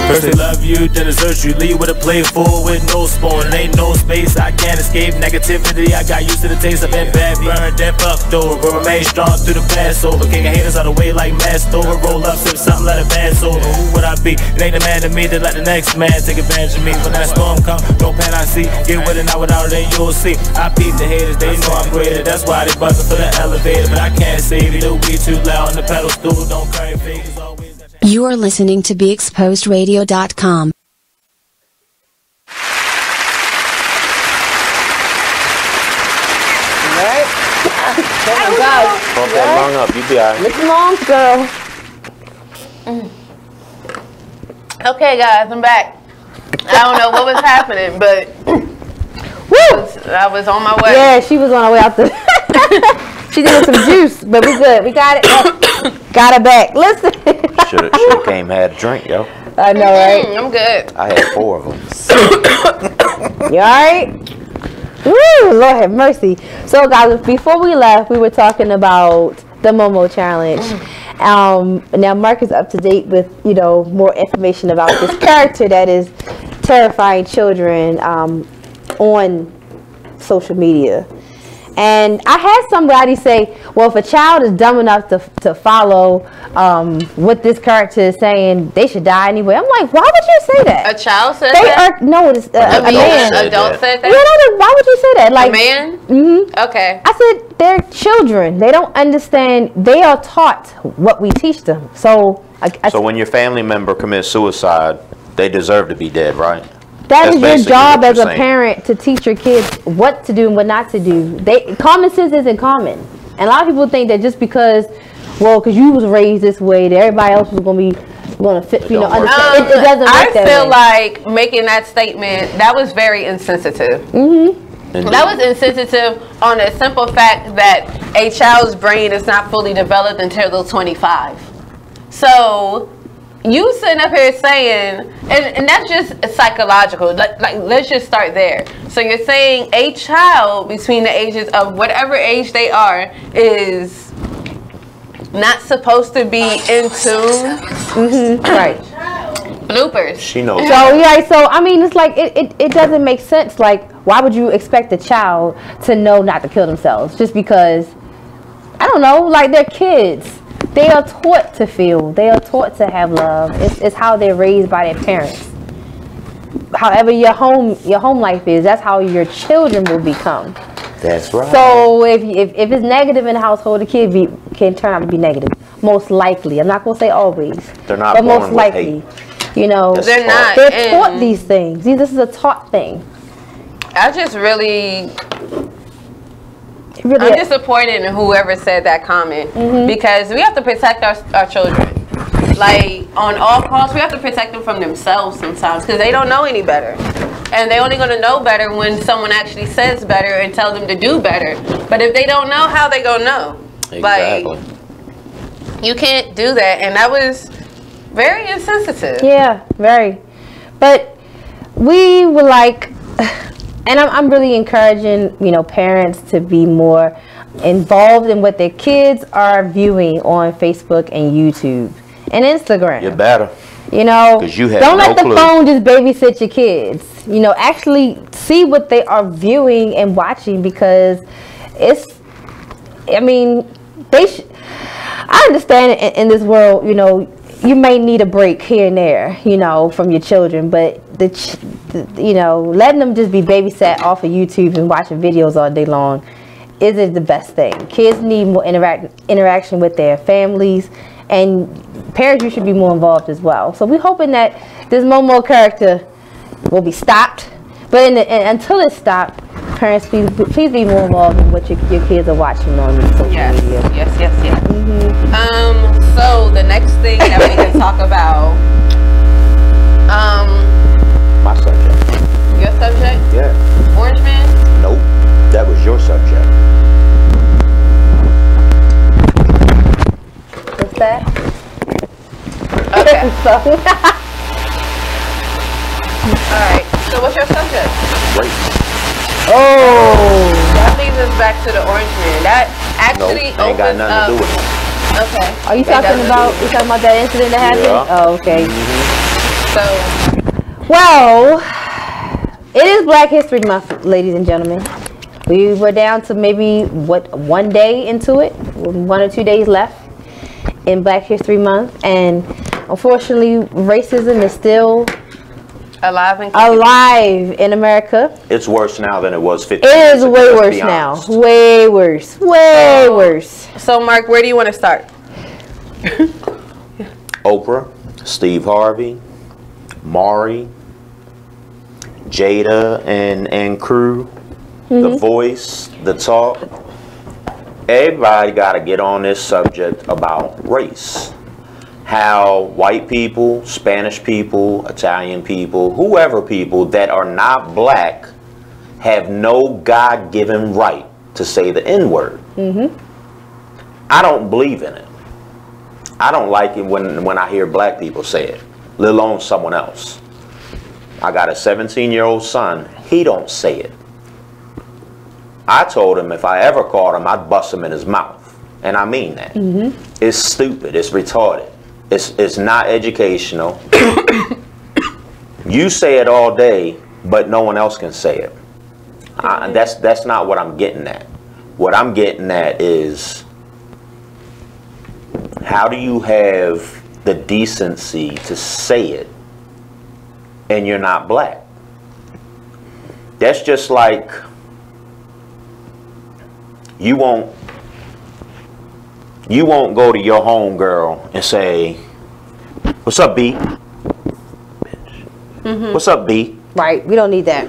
First they love you, then desert you. Leave with a plate full with no spoon. Ain't no space, I can't escape negativity. I got used to the taste. I've been bad, burned, then fucked over. But remain strong through the past over. Kicking haters out of the way like masked over. Roll up, sip something, let it pass over. Who would I be? It ain't the man to me to let the next man take advantage of me. When that storm come, no pan I see. Get with it, not without it, then you'll see. I peep the haters, they know I'm greater. That's why they buzzing for the elevator. But I can't save it, it'll be too loud on the pedal stool. Don't carry fake, it's always. You are listening to BeExposedRadio.com. Alright. Oh my God. Pump that lung up, you be alright. Lick your lungs, girl. Okay, guys, I'm back. I don't know what was happening, but I was on my way. Yeah, she was on her way out the. She did some juice, but we good. We got it. Got it back. Listen. Should have came had a drink, yo. I know, right? I'm good. I had 4 of them. You alright? Woo, Lord have mercy. So, guys, before we left, we were talking about the Momo Challenge. Now, Mark is up to date with, more information about this character that is terrifying children on social media. And I had somebody say, well, if a child is dumb enough to follow what this character is saying, they should die anyway. I'm like, why would you say that? A child said that? No, it's a man. Adult said that? Yeah, why would you say that? Like, a man? Mm-hmm. Okay. I said, they're children. They don't understand. They are taught what we teach them. So, So when your family member commits suicide, they deserve to be dead, right? That is your job as a saying. parent to teach your kids what to do and what not to do. Common sense isn't common. And a lot of people think that just because, because you was raised this way, that everybody else was going to fit, understand. It doesn't work I that feel way. like making that statement, that was very insensitive. Mm-hmm. That was insensitive on the simple fact that a child's brain is not fully developed until they're 25. So you sitting up here saying, and that's just psychological. Like, let's just start there. So you're saying a child between the ages of whatever age they are is not supposed to be in tune. Mm-hmm. Right. Bloopers. She knows. So I mean, it's like it doesn't make sense. Like, why would you expect a child to know not to kill themselves just because? I don't know. Like, they're kids. They are taught to feel. They are taught to have love. It's how they're raised by their parents. However your home life is, that's how your children will become. That's right. So if it's negative in the household, the kid can turn out to be negative. Most likely. I'm not going to say always. They're not but born most with likely. hate. They're not. They're taught these things. This is a taught thing. I just really... I'm disappointed in whoever said that comment because we have to protect our children. Like, on all costs, we have to protect them from themselves sometimes because they don't know any better. And they're only going to know better when someone actually says better and tells them to do better. But if they don't know, how they going to know? Exactly. Like, you can't do that. And that was very insensitive. Yeah, very. But we were like... And I'm really encouraging, parents to be more involved in what their kids are viewing on Facebook and YouTube and Instagram. You better. Because you have don't no let the clue. phone just babysit your kids. Actually see what they are viewing and watching because I understand in this world, you may need a break here and there, from your children, but letting them just be babysat off of YouTube and watching videos all day long isn't the best thing. Kids need more interaction with their families, and parents, you should be more involved as well. So we're hoping that this Momo character will be stopped, but until it's stopped, parents, please be more involved in what your kids are watching on social media. Yes. So the next thing that we can talk about, My subject. your subject? Yeah. Orange Man? Nope. That was your subject. What's that? Okay. Alright, so what's your subject? Race. Oh. That leads us back to the Orange Man. That actually Nope, ain't got opens nothing to do with it. Okay. Are you talking about that incident that happened? Yeah. Oh, okay. So, well, it is Black History Month, ladies and gentlemen. We were down to maybe, 1 day into it? 1 or 2 days left in Black History Month. And unfortunately, racism is still alive in America. It's worse now than it was 15 It years is ago, way let's worse be now. honest. Way worse. Way worse. So, Mark, where do you want to start? Oprah, Steve Harvey, Maury, Jada and crew, The Voice, The Talk. Everybody got to get on this subject about race. how white people, Spanish people, Italian people, whoever people that are not black have no God-given right to say the N-word. I don't believe in it. I don't like it when I hear black people say it, let alone someone else. I got a 17-year-old son. He don't say it. I told him if I ever caught him, I'd bust him in his mouth. And I mean that. It's stupid. It's retarded. It's not educational. You say it all day, but no one else can say it. That's not what I'm getting at. What I'm getting at is, how do you have the decency to say it and you're not black? That's just like, you won't go to your homegirl and say, "What's up, B?" What's up, B? Right, we don't need that.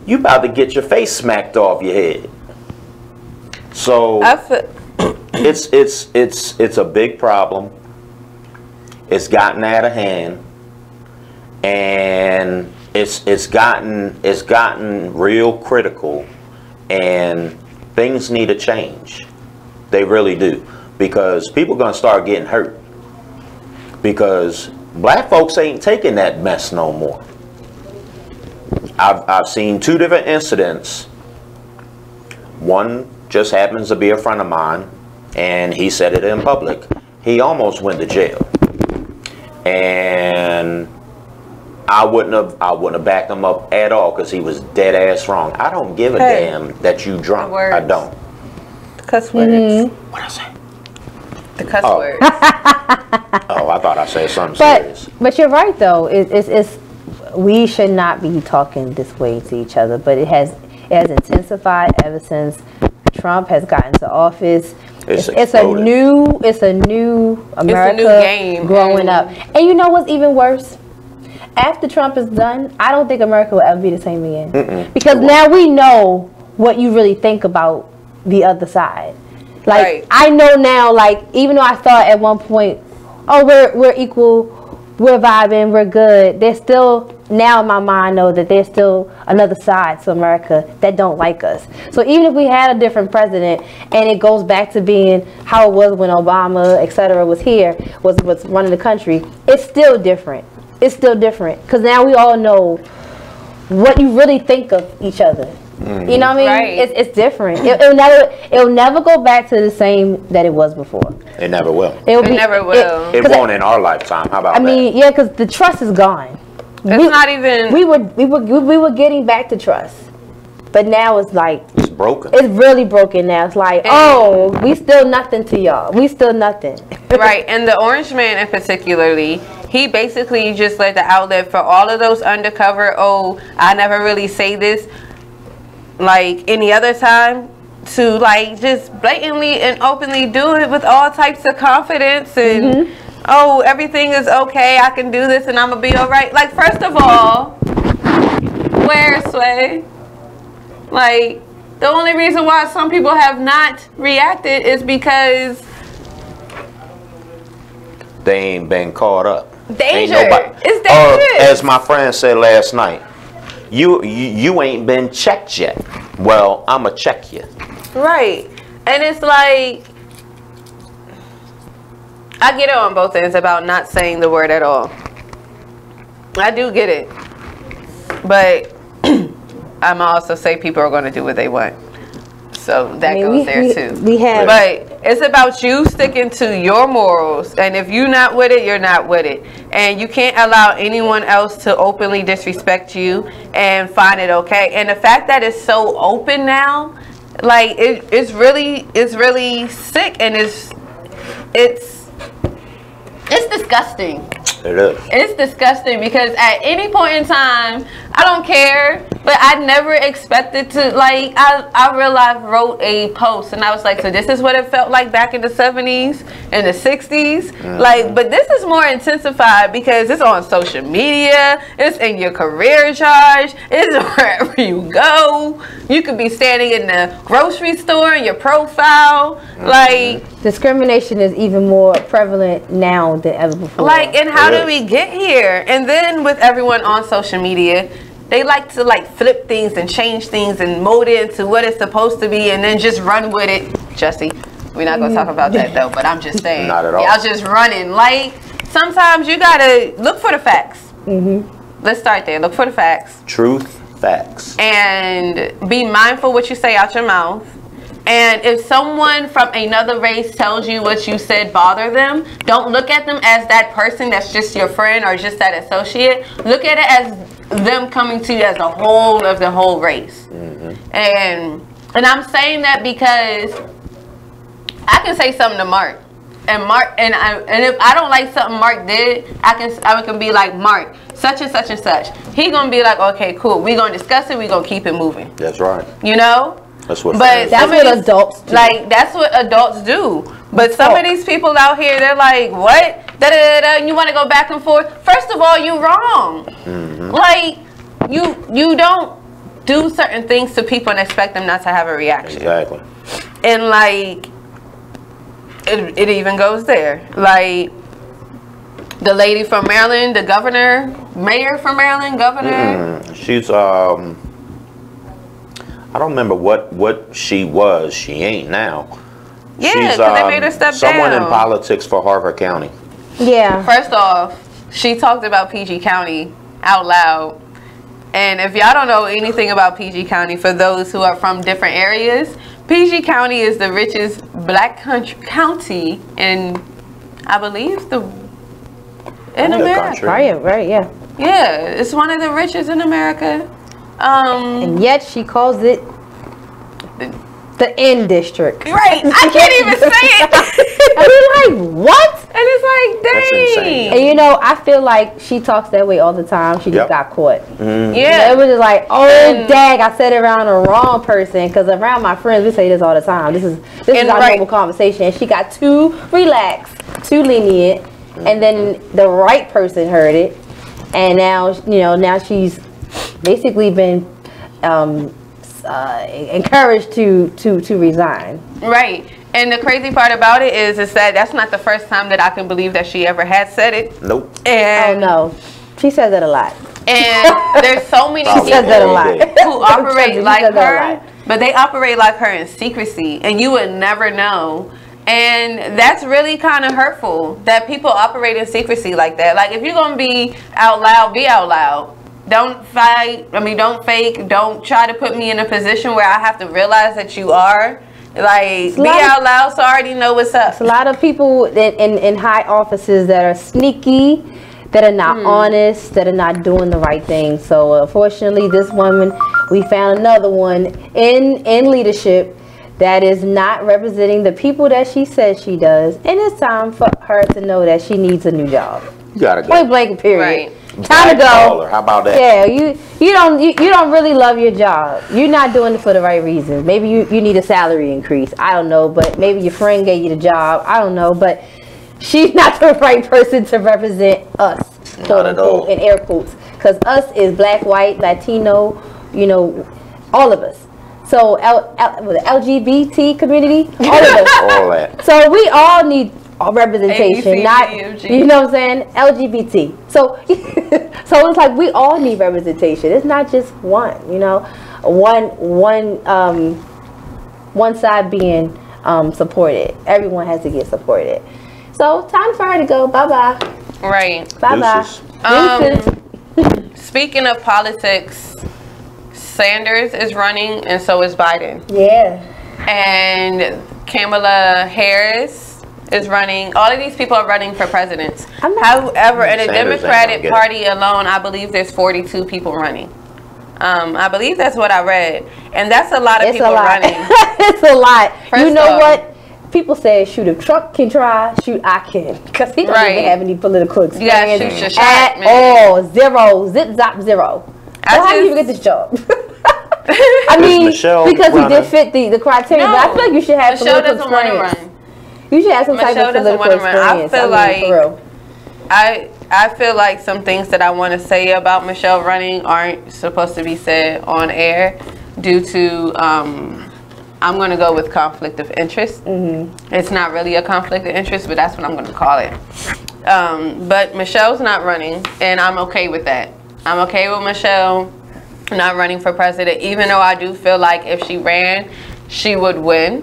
You about to get your face smacked off your head. So it's a big problem. It's gotten out of hand, and it's gotten real critical, and things need to change. They really do, because people are gonna start getting hurt, because black folks ain't taking that mess no more. I've seen 2 different incidents. One just happens to be a friend of mine, and he said it in public. He almost went to jail, and I wouldn't have backed him up at all, because he was dead ass wrong. I don't give a damn that you drunk. I don't. The cuss words. What I say? The cuss words. Oh, I thought I said something serious. But you're right though. It's we should not be talking this way to each other. But it has intensified ever since Trump has gotten to office. It's a new America. It's a new game growing up. And you know what's even worse? After Trump is done, I don't think America will ever be the same again. Because now we know what you really think about the other side. Like, I know now, like, even though I thought at one point, oh, we're equal, we're vibing, we're good, there's still, now in my mind, know that there's still another side to America that don't like us. So even if we had a different president, and it goes back to being how it was when Obama, etc., was here, was running the country, it's still different. It's still different, because now we all know what you really think of each other. You know what I mean? Right. It's different. It'll never go back to the same that it was before. It never will. It never will. It won't in our lifetime. How about that? I mean, yeah, because the trust is gone. It's not even. We were getting back to trust, but now it's like it's broken. It's really broken now. It's like, oh, we still nothing to y'all. We still nothing. Right, and the Orange Man in particularly, he basically just let the outlet for all of those undercover, oh, I never really say this like any other time, to like just blatantly and openly do it with all types of confidence and oh, everything is okay, I can do this and I'm gonna be all right. Like, first of all, where, Sway? Like, the only reason why some people have not reacted is because they ain't been caught up. Danger. It's dangerous. As my friend said last night, you ain't been checked yet. Well, I'ma check you. Right. And it's like, I get it on both ends about not saying the word at all. I do get it. But I'm also say people are going to do what they want. So that goes there too. But it's about you sticking to your morals. And if you're not with it, you're not with it. And you can't allow anyone else to openly disrespect you and find it okay. And the fact that it's so open now, like it's really sick, and it's disgusting. It is. It's disgusting because at any point in time, I don't care, but I never expected to, like, I realized wrote a post and I was like, so this is what it felt like back in the 70s and the 60s. Like, but this is more intensified because it's on social media, it's in your career charge, it's wherever you go. You could be standing in the grocery store in your profile. Like, discrimination is even more prevalent now than ever before. Like, and how did we get here? And then with everyone on social media, they like to like flip things and change things and mold it into what it's supposed to be and then just run with it. Jesse, we're not gonna talk about that though, but I'm just saying. Not at all. Y'all just running. Like, sometimes you gotta look for the facts. Let's start there. Look for the facts. Truth, facts. And be mindful what you say out your mouth. And if someone from another race tells you what you said bother them, don't look at them as that person that's just your friend or just that associate. Look at it as them coming to you as a whole of the whole race. And I'm saying that because I can say something to Mark. And if I don't like something Mark did, I can be like, Mark, such and such and such. He gonna be like, okay, cool. We gonna discuss it. We gonna keep it moving. That's right. You know. That's what. But that's what adults do. Like, that's what adults do. But some of these people out here, they're like, what? And you want to go back and forth. First of all, you wrong. Like, you don't do certain things to people and expect them not to have a reaction. Exactly. And like, it even goes there. Like, the lady from Maryland, the mayor from Maryland, governor. She's I don't remember what she was. She ain't now. Yeah, she's because they made her step someone down. in politics for Harford County. Yeah. First off, she talked about PG County out loud. And if y'all don't know anything about PG County, for those who are from different areas, PG County is the richest black county in, I believe, in America. Right, yeah. Yeah, it's one of the richest in America. And yet she calls it the N district. Right, I can't even say it. I mean, like, what? And it's like, dang. And you know, I feel like she talks that way all the time. She just got caught. Yeah. You know, it was just like, oh, dang, I said it around the wrong person. Because around my friends, we say this all the time. This is our normal conversation. And she got too relaxed, too lenient. And then the right person heard it. And now, you know, now she's basically been encouraged to resign. Right. And the crazy part about it is that that's not the first time that I can believe that she ever had said it. Nope. And oh no, she says that a lot. And there's so many people who operate like her, but they operate like her in secrecy, and you would never know. And that's really kind of hurtful that people operate in secrecy like that. Like, if you're gonna be out loud, be out loud. Don't fight. I mean, don't fake. Don't try to put me in a position where I have to realize that you are. Like, be out loud so I already know what's up. It's a lot of people in high offices that are sneaky, that are not honest, that are not doing the right thing. So unfortunately, this woman, we found another one in leadership that is not representing the people that she says she does. And it's time for her to know that she needs a new job. You gotta go. Point blank, period. Right. Time to go. How about that? Yeah, you don't really love your job. You're not doing it for the right reasons. Maybe you need a salary increase. I don't know, but maybe your friend gave you the job. I don't know, but she's not the right person to represent us, quote unquote, in air quotes, because us is black, white, Latino, you know, all of us. So the LGBT community, all of us. All that. So we all need representation, not, you know what I'm saying, LGBT. So so it's like we all need representation. It's not just one, you know, one side being supported. Everyone has to get supported. So time for her to go. Bye-bye. Right. Bye-bye. Speaking of politics, Sanders is running and so is Biden. Yeah. And Kamala Harris is running. All of these people are running for presidents. However, in the Democratic Party alone, I believe there's 42 people running. I believe that's what I read. And that's a lot of people running. It's a lot. First you know off, what? people say, shoot, if Trump can try, shoot, I can. Because he don't even have any political experience shoot your shot, at man. all. Zero. Zip, zop, zero. So how do you even get this job? I mean, because he did fit the criteria, but I feel like you should have Michelle political doesn't want to experience. run. You should have some Michelle type of doesn't political want to run. experience. I feel for real. I feel like some things that I want to say about Michelle running aren't supposed to be said on air due to I'm going to go with conflict of interest. It's not really a conflict of interest, but that's what I'm going to call it. But Michelle's not running, and I'm okay with that. I'm okay with Michelle not running for president, even though I do feel like if she ran, she would win.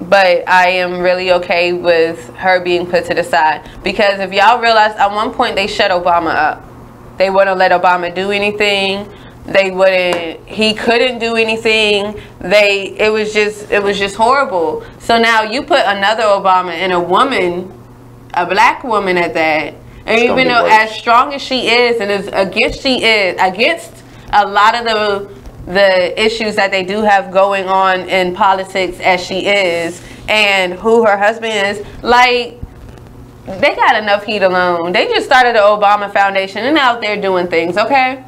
But I am really okay with her being put to the side. Because if y'all realize, at one point they shut Obama up. They wouldn't let Obama do anything. He couldn't do anything. It was just horrible. So now you put another Obama and a woman, a black woman at that. And even though as strong as she is and as against a lot of the issues that they do have going on in politics as she is, and who her husband is, like, they got enough heat alone. They just started the Obama Foundation and out there doing things, okay?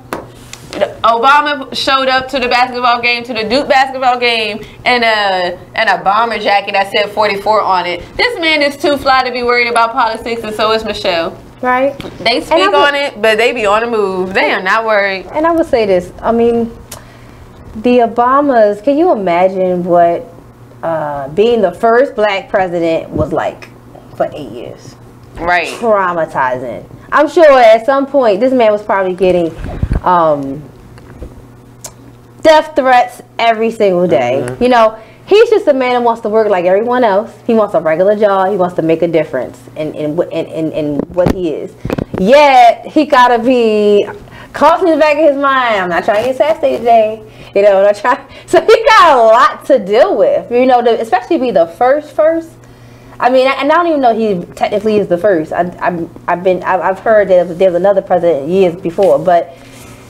Obama showed up to the basketball game, to the Duke basketball game, in a bomber jacket that said 44 on it. This man is too fly to be worried about politics, and so is Michelle. Right. They speak on it, but they be on the move. They are not worried. And I would say this. I mean, the Obamas, can you imagine what being the first black president was like for 8 years? Right. Traumatizing. I'm sure at some point this man was probably getting death threats every single day. You know, he's just a man that wants to work like everyone else. He wants a regular job. He wants to make a difference in what he is. Yet he gotta be constantly in the back of his mind. I'm not trying to get assassinated today. You know, not trying. So he got a lot to deal with. You know, especially be the first. I mean, and I don't even know he technically is the first. I've heard that there's another president years before, but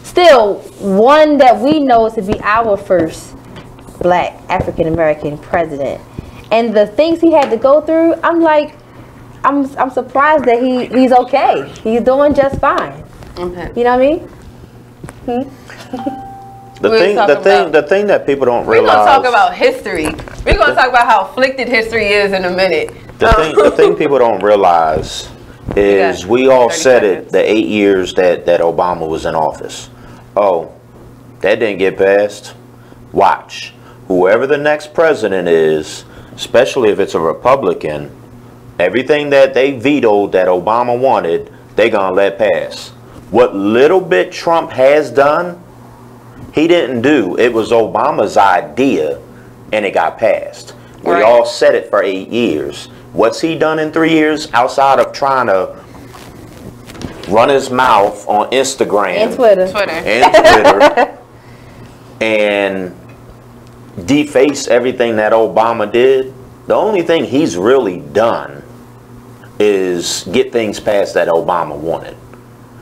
still one that we know to be our first black African American president. And the things he had to go through, I'm like, I'm surprised that he's okay. He's doing just fine. Okay. You know what I mean? The thing that people don't realize. We're gonna talk about history. We're gonna talk about how afflicted history is in a minute. The thing people don't realize is we all said it the 8 years that Obama was in office. Oh, that didn't get passed. Watch. Whoever the next president is, especially if it's a Republican, everything that they vetoed that Obama wanted, they're gonna let pass. What little bit Trump has done, he didn't do. It was Obama's idea, and it got passed. We all said it for 8 years. What's he done in 3 years outside of trying to run his mouth on Instagram and Twitter and deface everything that Obama did? The only thing he's really done is get things passed that Obama wanted.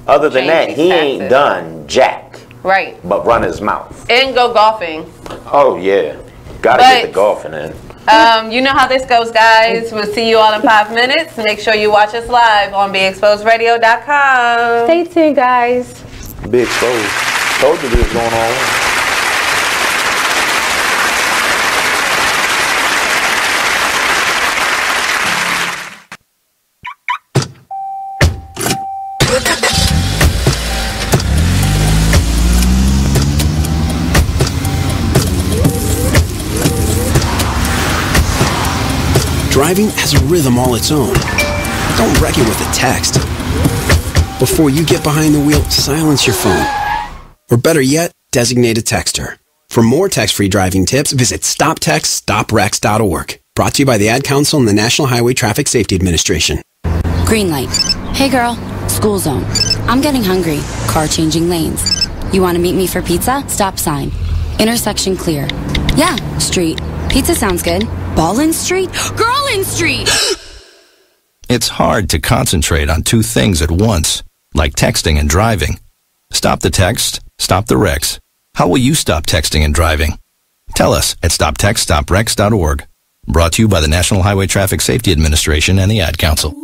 Other than that, he ain't done jack. Right. But run his mouth. And go golfing. Oh, yeah. Gotta get the golfing in. You know how this goes, guys. We'll see you all in 5 minutes. Make sure you watch us live on BeExposedRadio.com. Stay tuned, guys. Be exposed. Told you this was going on. Driving has a rhythm all its own. Don't wreck it with a text. Before you get behind the wheel, silence your phone. Or better yet, designate a texter. For more text-free driving tips, visit StopTextStopWrecks.org. Brought to you by the Ad Council and the National Highway Traffic Safety Administration. Green light. Hey girl, school zone. I'm getting hungry. Car changing lanes. You want to meet me for pizza? Stop sign. Intersection clear. Yeah, street. Pizza sounds good. Ballin Street? Girlin Street! It's hard to concentrate on two things at once, like texting and driving. Stop the text, stop the wrecks. How will you stop texting and driving? Tell us at StopTextStopWrecks.org. Brought to you by the National Highway Traffic Safety Administration and the Ad Council.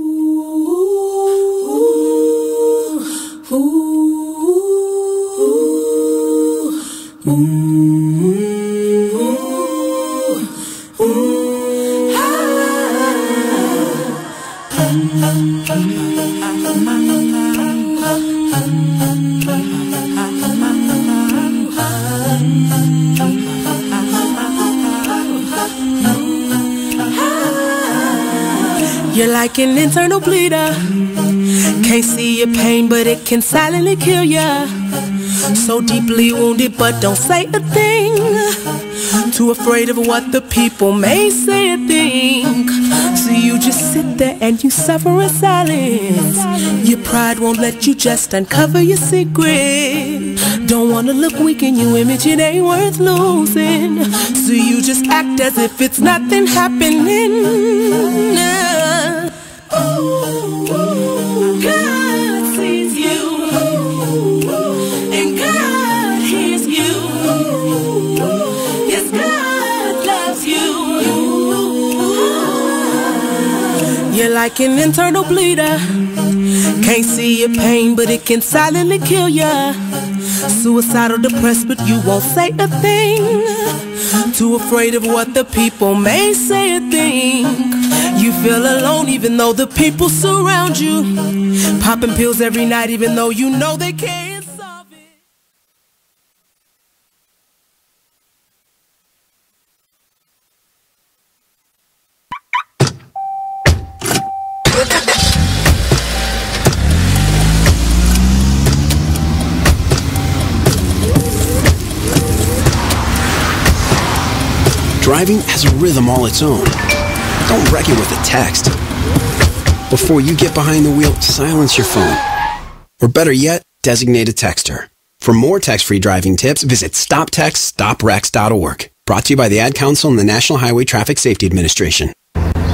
You're like an internal bleeder. Can't see your pain, but it can silently kill ya. So deeply wounded, but don't say a thing. Too afraid of what the people may say or think. So you just sit there and you suffer in silence. Your pride won't let you just uncover your secret. Don't wanna look weak in your image, it ain't worth losing. So you just act as if it's nothing happening. God sees you, and God hears you. Yes, God loves you. You're like an internal bleeder. Can't see your pain, but it can silently kill ya. Suicidal, depressed, but you won't say a thing. Too afraid of what the people may say or think. You feel alone even though the people surround you. Popping pills every night even though you know they can't solve it. Driving has a rhythm all its own. Don't wreck it with a text. Before you get behind the wheel, silence your phone. Or better yet, designate a texter. For more text-free driving tips, visit stoptextstoprex.org. Brought to you by the Ad Council and the National Highway Traffic Safety Administration.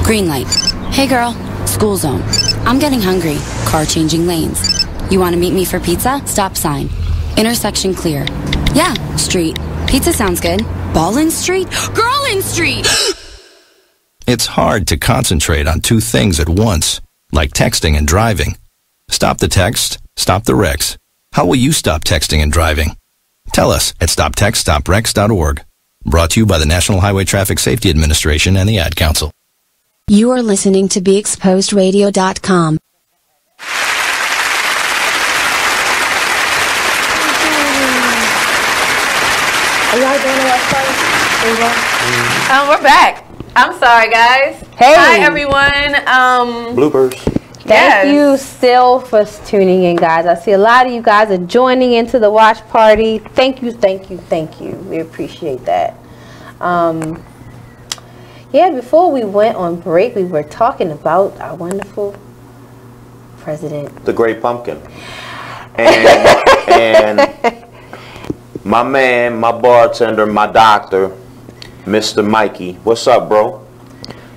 Green light. Hey girl, school zone. I'm getting hungry. Car changing lanes. You want to meet me for pizza? Stop sign. Intersection clear. Yeah, street. Pizza sounds good. Ballin' Street? Girlin' Street! It's hard to concentrate on two things at once, like texting and driving. Stop the text, stop the wrecks. How will you stop texting and driving? Tell us at stoptextstoprex.org. Brought to you by the National Highway Traffic Safety Administration and the Ad Council. You are listening to BeExposedRadio.com. Are y'all doing the watch party? We're back. I'm sorry, guys. Hey. Hi, everyone. Bloopers. Thank you still for tuning in, guys. I see a lot of you guys are joining into the watch party. Thank you, thank you, thank you. We appreciate that. Yeah, before we went on break, we were talking about our wonderful president. The Great Pumpkin. And my man, my bartender, my doctor, Mr. Mikey. What's up, bro?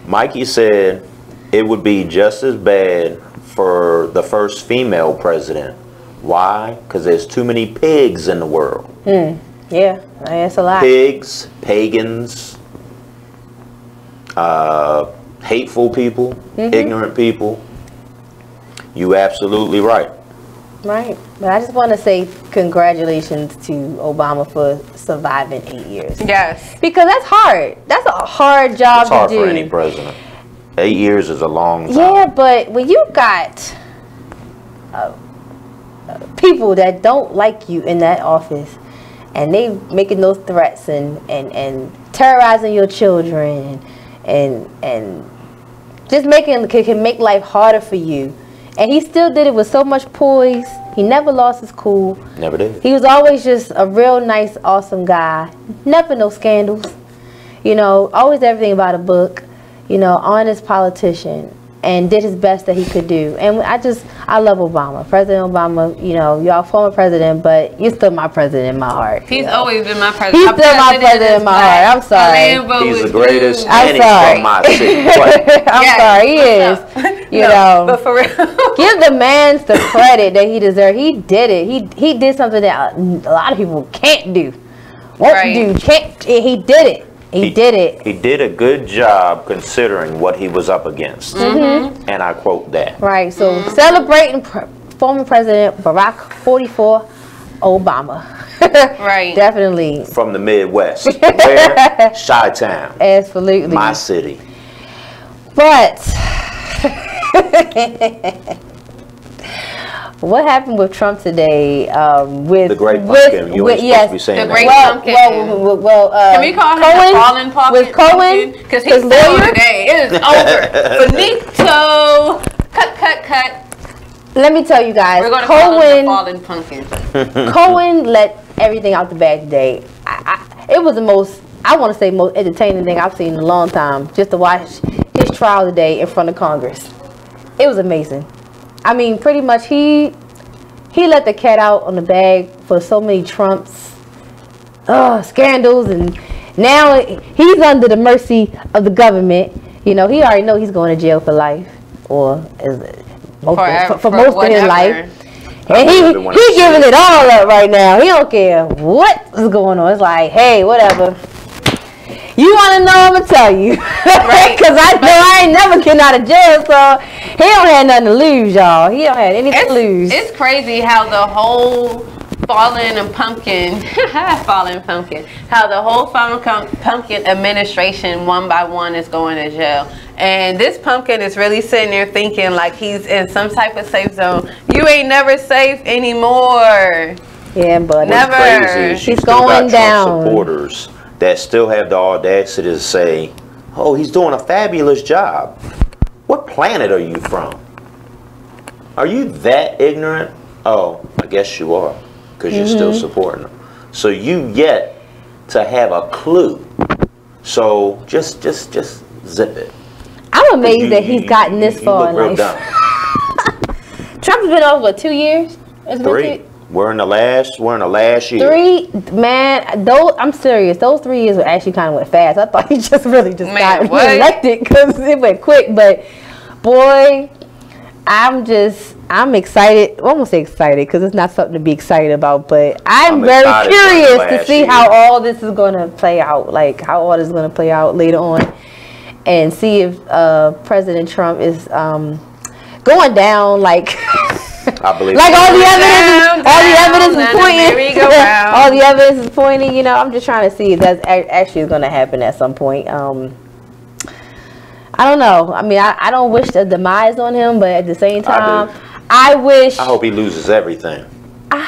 Mikey said it would be just as bad for the first female president. Why? Because there's too many pigs in the world. Yeah, that's a lot. Pigs, pagans, hateful people, ignorant people. You absolutely right. Right. But I just want to say congratulations to Obama for surviving 8 years. Yes. Because that's hard. That's a hard job It's hard to do. for any president. 8 years is a long time. Yeah, but when you got people that don't like you in that office and they making those threats and terrorizing your children and just can make life harder for you. And he still did it with so much poise. He never lost his cool. Never did. He was always just a real nice, awesome guy. Never no scandals. You know, always everything about a book. You know, honest politician. And did his best that he could do. And I love Obama. President Obama, you know, y'all former president, but you're still my president in my heart. He's always been my president. He's still my president in my heart. I'm sorry. He's the greatest. I'm and sorry. he's from my city. I'm sorry. He is. You know. But for real. Give the man the credit that he deserves. He did it. He did something that a lot of people can't do. Won't do. Can't. He did it. He did it. He did a good job considering what he was up against. Mm-hmm. And I quote that. Right. So celebrating former President Barack 44 Obama. Right. Definitely. From the Midwest. Where? Chi-Town. Absolutely. My city. But what happened with Trump today? With the Great Pumpkin. You ain't supposed to be saying the Great that. Pumpkin. Can we call him the Fallen Pumpkin? With Cohen? Because he's lawyer today. It is over. Finito. Cut. Let me tell you guys. We're going to call him the Fallen Pumpkin. Cohen let everything out the bag today. It was the most, I want to say, most entertaining thing I've seen in a long time. Just to watch his trial today in front of Congress. It was amazing. I mean, pretty much he let the cat out on the bag for so many Trumps scandals, and now he's under the mercy of the government. You know, he already know he's going to jail for life, or for most of his life. And he giving it all up right now. He don't care what is going on. It's like, hey, whatever. You want to know, I'm going to tell you. Right. Because I know I ain't never getting out of jail, so he don't have nothing to lose, y'all. He don't have anything to lose. It's crazy how the whole Fallen Pumpkin, how the whole Fallen Pumpkin administration one by one is going to jail. And this pumpkin is really sitting there thinking like he's in some type of safe zone. You ain't never safe anymore. Yeah, but never. He's going down. Trump supporters that still have the audacity to say, oh, he's doing a fabulous job. What planet are you from? Are you that ignorant? Oh, I guess you are, because you're still supporting him. So you yet to have a clue. So just zip it. I'm amazed that he's gotten this far in life. Trump's been over, what, 2 years? 3. We're in the last year. 3, man. I'm serious. Those 3 years were actually kind of went fast. I thought he just really got reelected because it went quick. But boy, I'm excited. Well, I won't say excited because it's not something to be excited about. But I'm very curious to see how all this is going to play out. Like how all this is going to play out later on, and see if President Trump is going down like. I believe like all the evidence is pointing. All the evidence is pointing. You know, I'm just trying to see if that's actually going to happen at some point. I don't know. I mean, I don't wish the demise on him, but at the same time, I wish. I hope he loses everything. Yeah,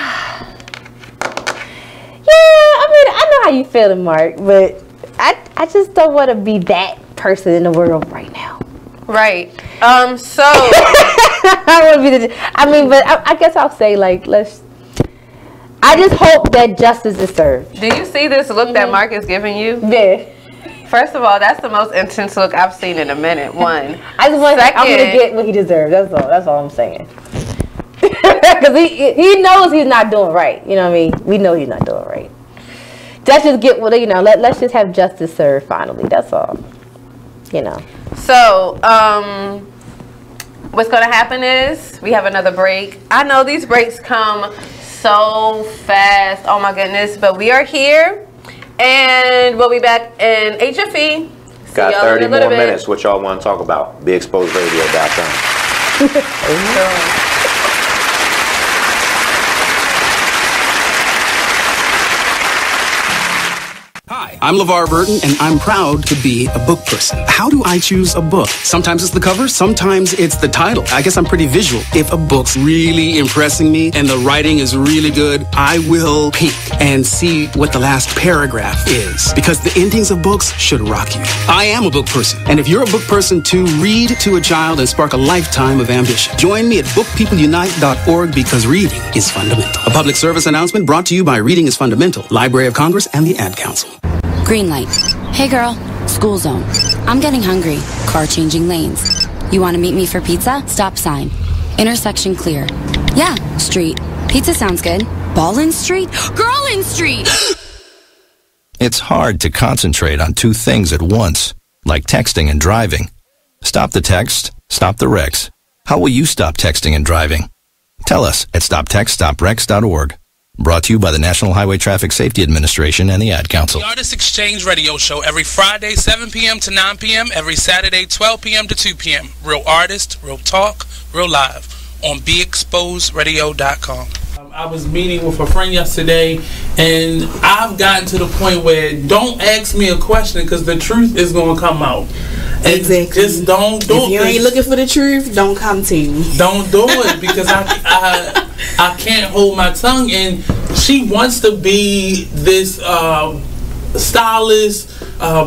I mean, I know how you feeling, Mark, but I just don't want to be that person in the world right now. Right. So I would be but I guess I'll say like I just hope that justice is served. Do you see this look that Mark is giving you? Yeah. First of all, that's the most intense look I've seen in a minute. One. I just want I'm gonna get what he deserves. That's all I'm saying. Because he knows he's not doing right. You know what I mean? We know he's not doing right. Let's just get what let's just have justice served finally. That's all. You know. So, what's going to happen is we have another break. I know these breaks come so fast. Oh my goodness. But we are here and we'll be back in HFE. Got 30 more minutes. What y'all want to talk about? BeExposedRadio.com. Hi, I'm LeVar Burton, and I'm proud to be a book person. How do I choose a book? Sometimes it's the cover, sometimes it's the title. I guess I'm pretty visual. If a book's really impressing me and the writing is really good, I will peek and see what the last paragraph is, because the endings of books should rock you. I am a book person, and if you're a book person too, read to a child and spark a lifetime of ambition. Join me at bookpeopleunite.org because reading is fundamental. A public service announcement brought to you by Reading is Fundamental, Library of Congress, and the Ad Council. Green light. Hey girl, school zone. I'm getting hungry. Car changing lanes. You want to meet me for pizza? Stop sign. Intersection clear. Yeah, street. Pizza sounds good. Ballin Street? Girlin Street! It's hard to concentrate on 2 things at once, like texting and driving. Stop the text, stop the wrecks. How will you stop texting and driving? Tell us at stoptextstoprex.org. Brought to you by the National Highway Traffic Safety Administration and the Ad Council. The Artist Exchange Radio Show every Friday, 7 p.m. to 9 p.m. Every Saturday, 12 p.m. to 2 p.m. Real artist, real talk, real live on BeExposedRadio.com. I was meeting with a friend yesterday, and I've gotten to the point where don't ask me a question because the truth is going to come out. And exactly. Just don't do it. If you ain't looking for the truth, don't come to me. Don't do it because I can't hold my tongue. And she wants to be this stylist,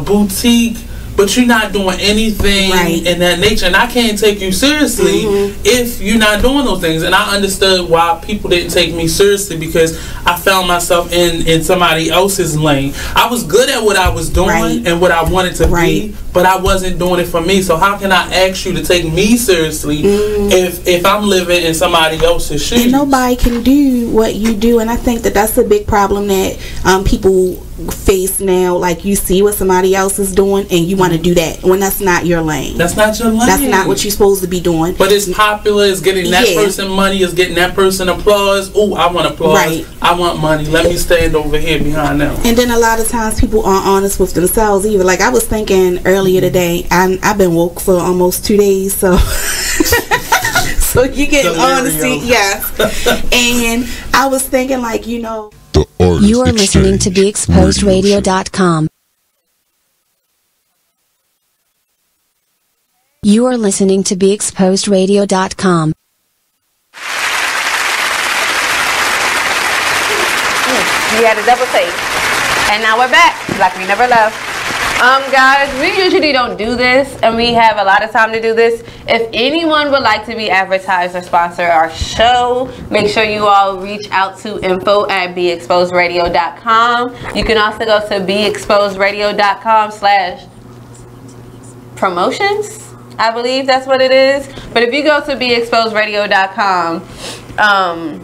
boutique, but you're not doing anything in that nature, and I can't take you seriously if you're not doing those things. And I understood why people didn't take me seriously because I found myself in somebody else's lane. I was good at what I was doing and what I wanted to be, but I wasn't doing it for me. So how can I ask you to take me seriously if I'm living in somebody else's shoes? And nobody can do what you do, and I think that that's a big problem that people face now. Like, you see what somebody else is doing and you want to do that when that's not your lane. That's not your lane. That's not what you're supposed to be doing. But it's popular, it's getting that person money, it's getting that person applause. Oh, I want applause. I want money. Let me stand over here behind them. And then a lot of times people aren't honest with themselves either. Like, I was thinking earlier today, I've been woke for almost 2 days, so so you get honesty, yes. And I was thinking, like, you know, you are listening to BeExposedRadio.com. You are listening to BeExposedRadio.com. We had a double take. And now we're back, like we never left. Guys, we usually don't do this, and we have a lot of time to do this. If anyone would like to be advertised or sponsor our show, make sure you all reach out to info@BeExposedRadio.com. You can also go to BeExposedRadio.com/promotions. I believe that's what it is. But if you go to BeExposedRadio.com,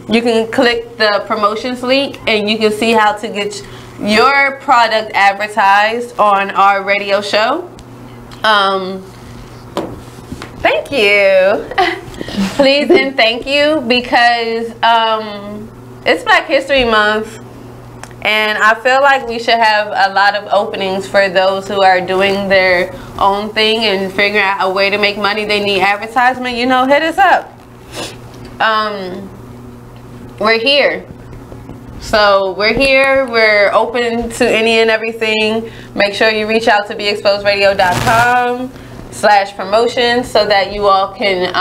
you can click the promotions link, and you can see how to get your product advertised on our radio show. Thank you. Please and thank you, because it's Black History Month, and I feel like we should have a lot of openings for those who are doing their own thing and figuring out a way to make money. They need advertisement, you know, hit us up. We're here. So we're here, we're open to any and everything. Make sure you reach out to BeExposedRadio.com/promotions so that you all can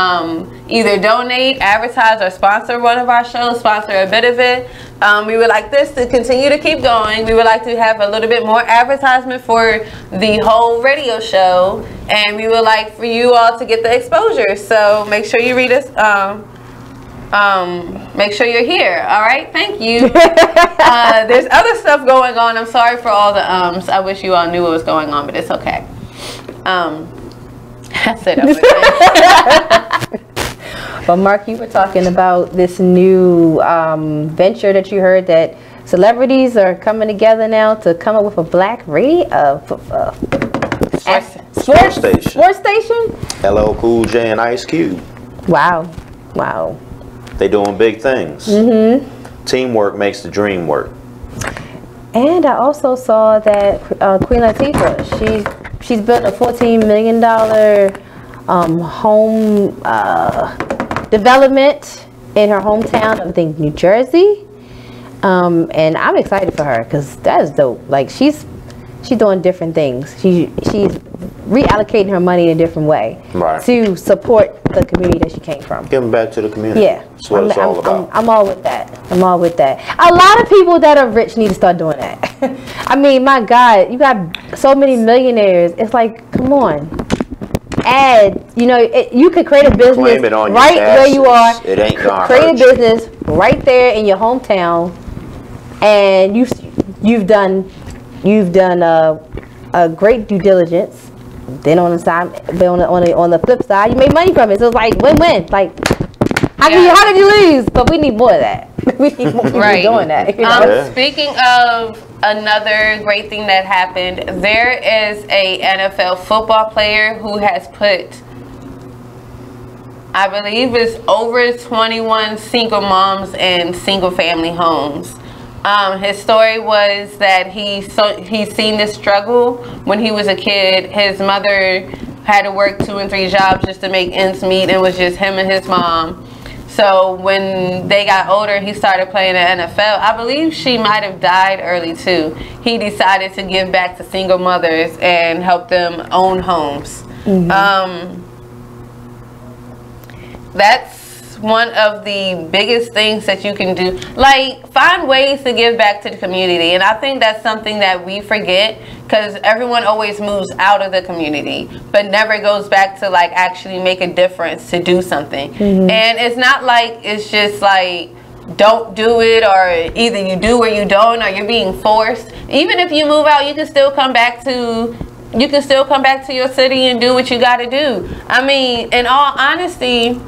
either donate, advertise, or sponsor one of our shows, sponsor a bit of it. We would like this to continue to keep going. We would like to have a little bit more advertisement for the whole radio show, and we would like for you all to get the exposure. So make sure you read us. Make sure you're here. All right, thank you. There's other stuff going on. I'm sorry for all the I wish you all knew what was going on, but it's okay. That's it. But Mark, you were talking about this new venture that you heard that celebrities are coming together now to come up with a black radio sports station. LL Cool J and Ice Cube. Wow. They doing big things. Teamwork makes the dream work. And I also saw that Queen Latifah, she's built a $14 million home development in her hometown of, I think, New Jersey. And I'm excited for her because that is dope. Like, she's doing different things. She's reallocating her money in a different way to support the community that she came from. Giving back to the community. Yeah, that's what it's all about. I'm all with that. I'm all with that. A lot of people that are rich need to start doing that. I mean, my God, you got so many millionaires. It's like, come on. You could create a business right where you are. It ain't gonna create hurt a business right there in your hometown, and you've done a great due diligence. Then on the side, on the flip side, you made money from it. So it's like win-win. Like, how did you lose? But we need more of that. We need more people doing that. You know? Speaking of another great thing that happened, there is a NFL football player who has put I believe it's over 21 single moms and single family homes. His story was that he's seen this struggle when he was a kid. His mother had to work 2 and 3 jobs just to make ends meet, and it was just him and his mom. So when they got older, he started playing the NFL. I believe she might have died early too. He decided to give back to single mothers and help them own homes. That's one of the biggest things that you can do. Like, find ways to give back to the community. And I think that's something that we forget, because everyone always moves out of the community but never goes back to like actually make a difference, to do something. And it's not like it's just like don't do it, or either you do or you don't, or you're being forced. Even if you move out, you can still come back to your city and do what you got to do. I mean, in all honesty,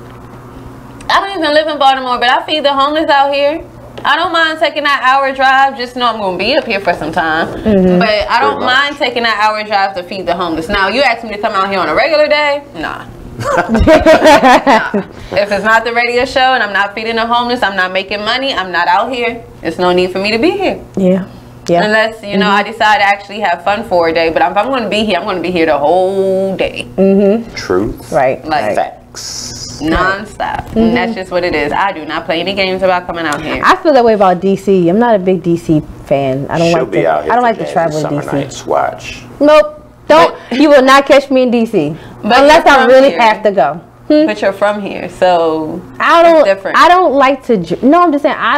I don't even live in Baltimore, but I feed the homeless out here. I don't mind taking that hour drive. Just know I'm going to be up here for some time. But I don't mind taking that hour drive to feed the homeless. Now, you ask me to come out here on a regular day? Nah. Nah. If it's not the radio show and I'm not feeding the homeless, I'm not making money, I'm not out here. There's no need for me to be here. Yeah. Unless, you know, I decide to actually have fun for a day. But if I'm going to be here, I'm going to be here the whole day. Truth. Right. Like, facts. Non-stop. And that's just what it is. I do not play any games about coming out here. I feel that way about DC. I'm not a big DC fan. I don't like to travel to DC. Nights. Watch. Nope. You will not catch me in DC unless I really have to go. But you're from here, so it's different. I don't like to. No, I'm just saying I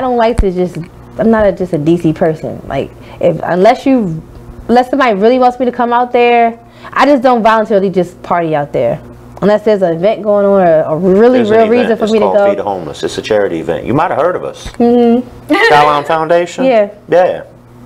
don't like to just. I'm not just a DC person. Like unless somebody really wants me to come out there, I just don't voluntarily just party out there. Unless there's an event going on, or a really real reason for me to go. It's called Feed the Homeless. It's a charity event. You might have heard of us. Skylyne Foundation? Yeah.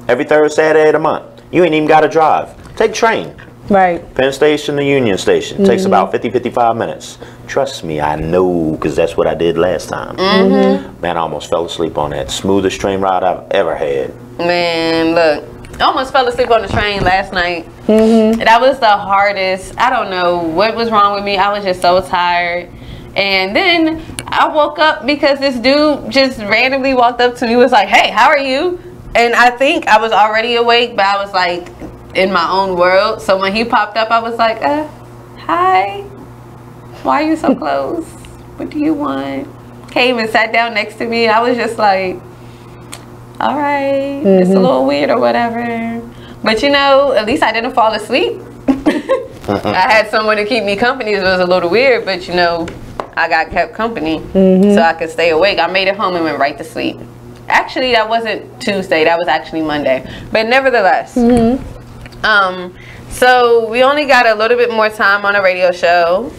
Every third Saturday of the month. You ain't even got to drive. Take train. Right. Penn Station to Union Station. Takes about 50-55 minutes. Trust me, I know, because that's what I did last time. Man, I almost fell asleep on that. Smoothest train ride I've ever had. Man, look. I almost fell asleep on the train last night. That was the hardest. I don't know what was wrong with me. I was just so tired. And then I woke up because this dude just randomly walked up to me, was like, "Hey, how are you?" And I think I was already awake, but I was like in my own world. So when he popped up, I was like, "Hi. Why are you so close? What do you want?" Came and sat down next to me. I was just like, all right, it's a little weird or whatever. But you know, at least I didn't fall asleep. I had someone to keep me company. It was a little weird, but you know, I got kept company so I could stay awake. I made it home and went right to sleep. Actually, that wasn't Tuesday. That was actually Monday. But nevertheless, so we only got a little bit more time on a radio show.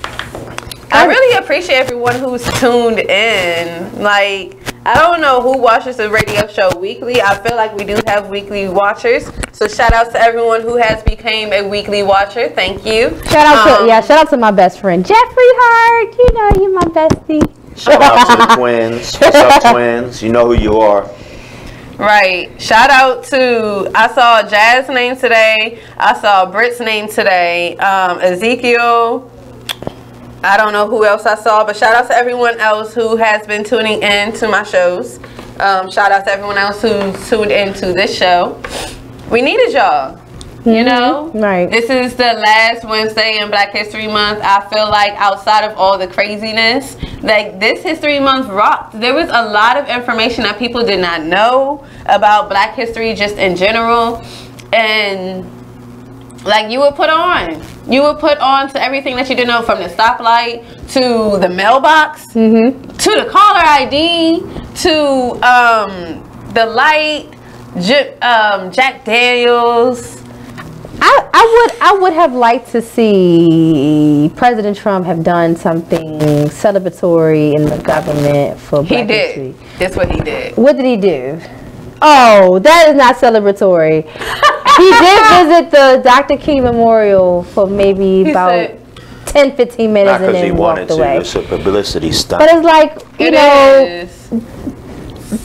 I really appreciate everyone who's tuned in. Like, I don't know who watches the radio show weekly. I feel like we do have weekly watchers. So shout out to everyone who has became a weekly watcher. Thank you. Shout out to my best friend Jeffrey Hart. You know, you're my bestie. Shout out to the twins. What's up, twins? You know who you are. Right. Shout out to, I saw Jazz's name today. I saw Britt's name today. Ezekiel. I don't know who else I saw, but shout out to everyone else who has been tuning in to my shows. Shout out to everyone else who tuned into this show. We needed y'all, you know? Right. This is the last Wednesday in Black History Month. I feel like outside of all the craziness, like this History Month rocked. There was a lot of information that people did not know about Black history just in general. And like you would put on to everything that you didn't know, from the stoplight to the mailbox to the caller ID to the light, Jack Daniels. I would have liked to see President Trump have done something celebratory in the government for Black history. That's what he did. What did he do? Oh, that is not celebratory. He did visit the Dr. King Memorial for maybe about 10-15 minutes and then walked away. It's a publicity stunt. But it's like, you know,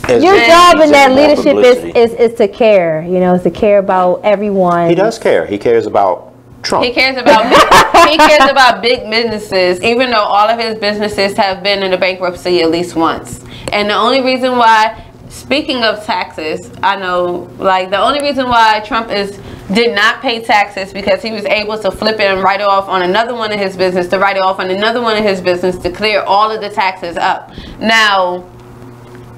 your job in that leadership is to care. You know, is to care about everyone. He does care. He cares about Trump. He cares about big businesses, even though all of his businesses have been in a bankruptcy at least once. And the only reason why, speaking of taxes, I know, like, the only reason why Trump did not pay taxes because he was able to flip it and write it off on another one of his business, to write it off on another one of his business, to clear all of the taxes up. Now,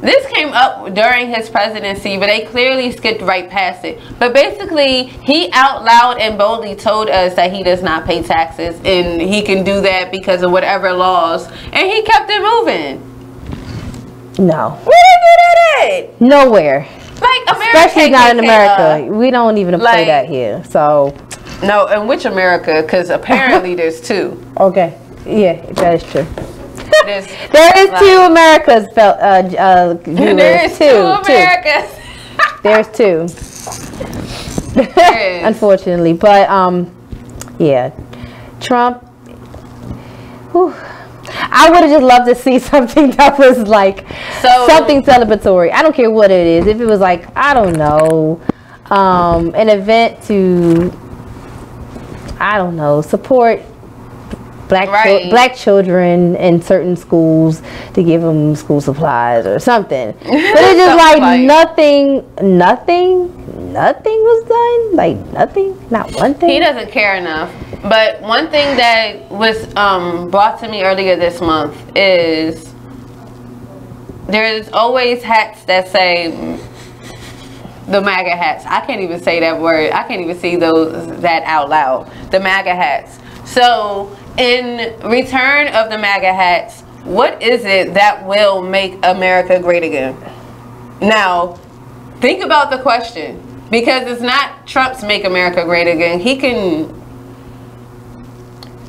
this came up during his presidency, but they clearly skipped right past it. But basically, he out loud and boldly told us that he does not pay taxes, and he can do that because of whatever laws, and he kept it moving. No. Where did he do that at? Nowhere. Like, America, especially not in America. We don't even play that here. So. No, in which America? Because apparently there's two. Okay. Yeah, that is true. There is two Americas. There is two Americas. There's two. There is. Unfortunately, but yeah, Trump. Whew. I would have just loved to see something that was like something celebratory. I don't care what it is. If it was like, I don't know, an event to, I don't know, support black children in certain schools, to give them school supplies or something. But it's just like nothing was done. Like nothing, not one thing. He doesn't care enough. But one thing that was brought to me earlier this month is there's always hats that say the MAGA hats. I can't even say that word. I can't even see that out loud. The MAGA hats. So in return of the MAGA hats, what is it that will make America great again? Now, think about the question, because it's not Trump's make America great again. He can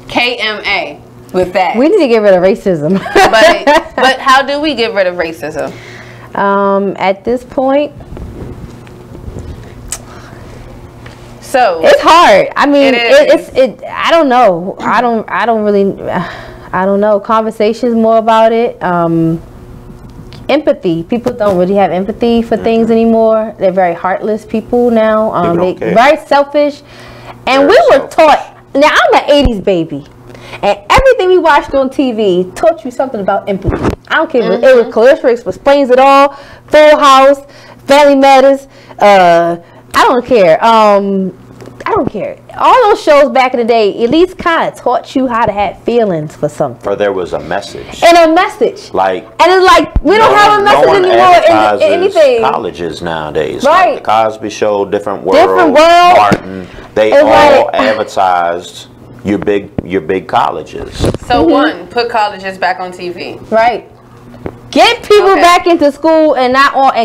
KMA with that. We need to get rid of racism. but how do we get rid of racism? At this point, so it's hard. I mean, I don't know. I don't really. I don't know. Conversations more about it. Empathy. People don't really have empathy for things anymore. They're very heartless people now. They're very selfish. And we were taught. Now, I'm an 80s baby. And everything we watched on TV taught you something about empathy. I don't care. It was Clarissa Explains It All, Full House, Family Matters. I don't care. I don't care. All those shows back in the day at least kind of taught you how to have feelings for something. Or there was a message. And a message. Like, and it's like, we don't have a message anymore in anything. Colleges nowadays. Right. Like the Cosby Show, Different World, Martin, they it's all advertised your big colleges. So one, put colleges back on TV. Right. Get people back into school and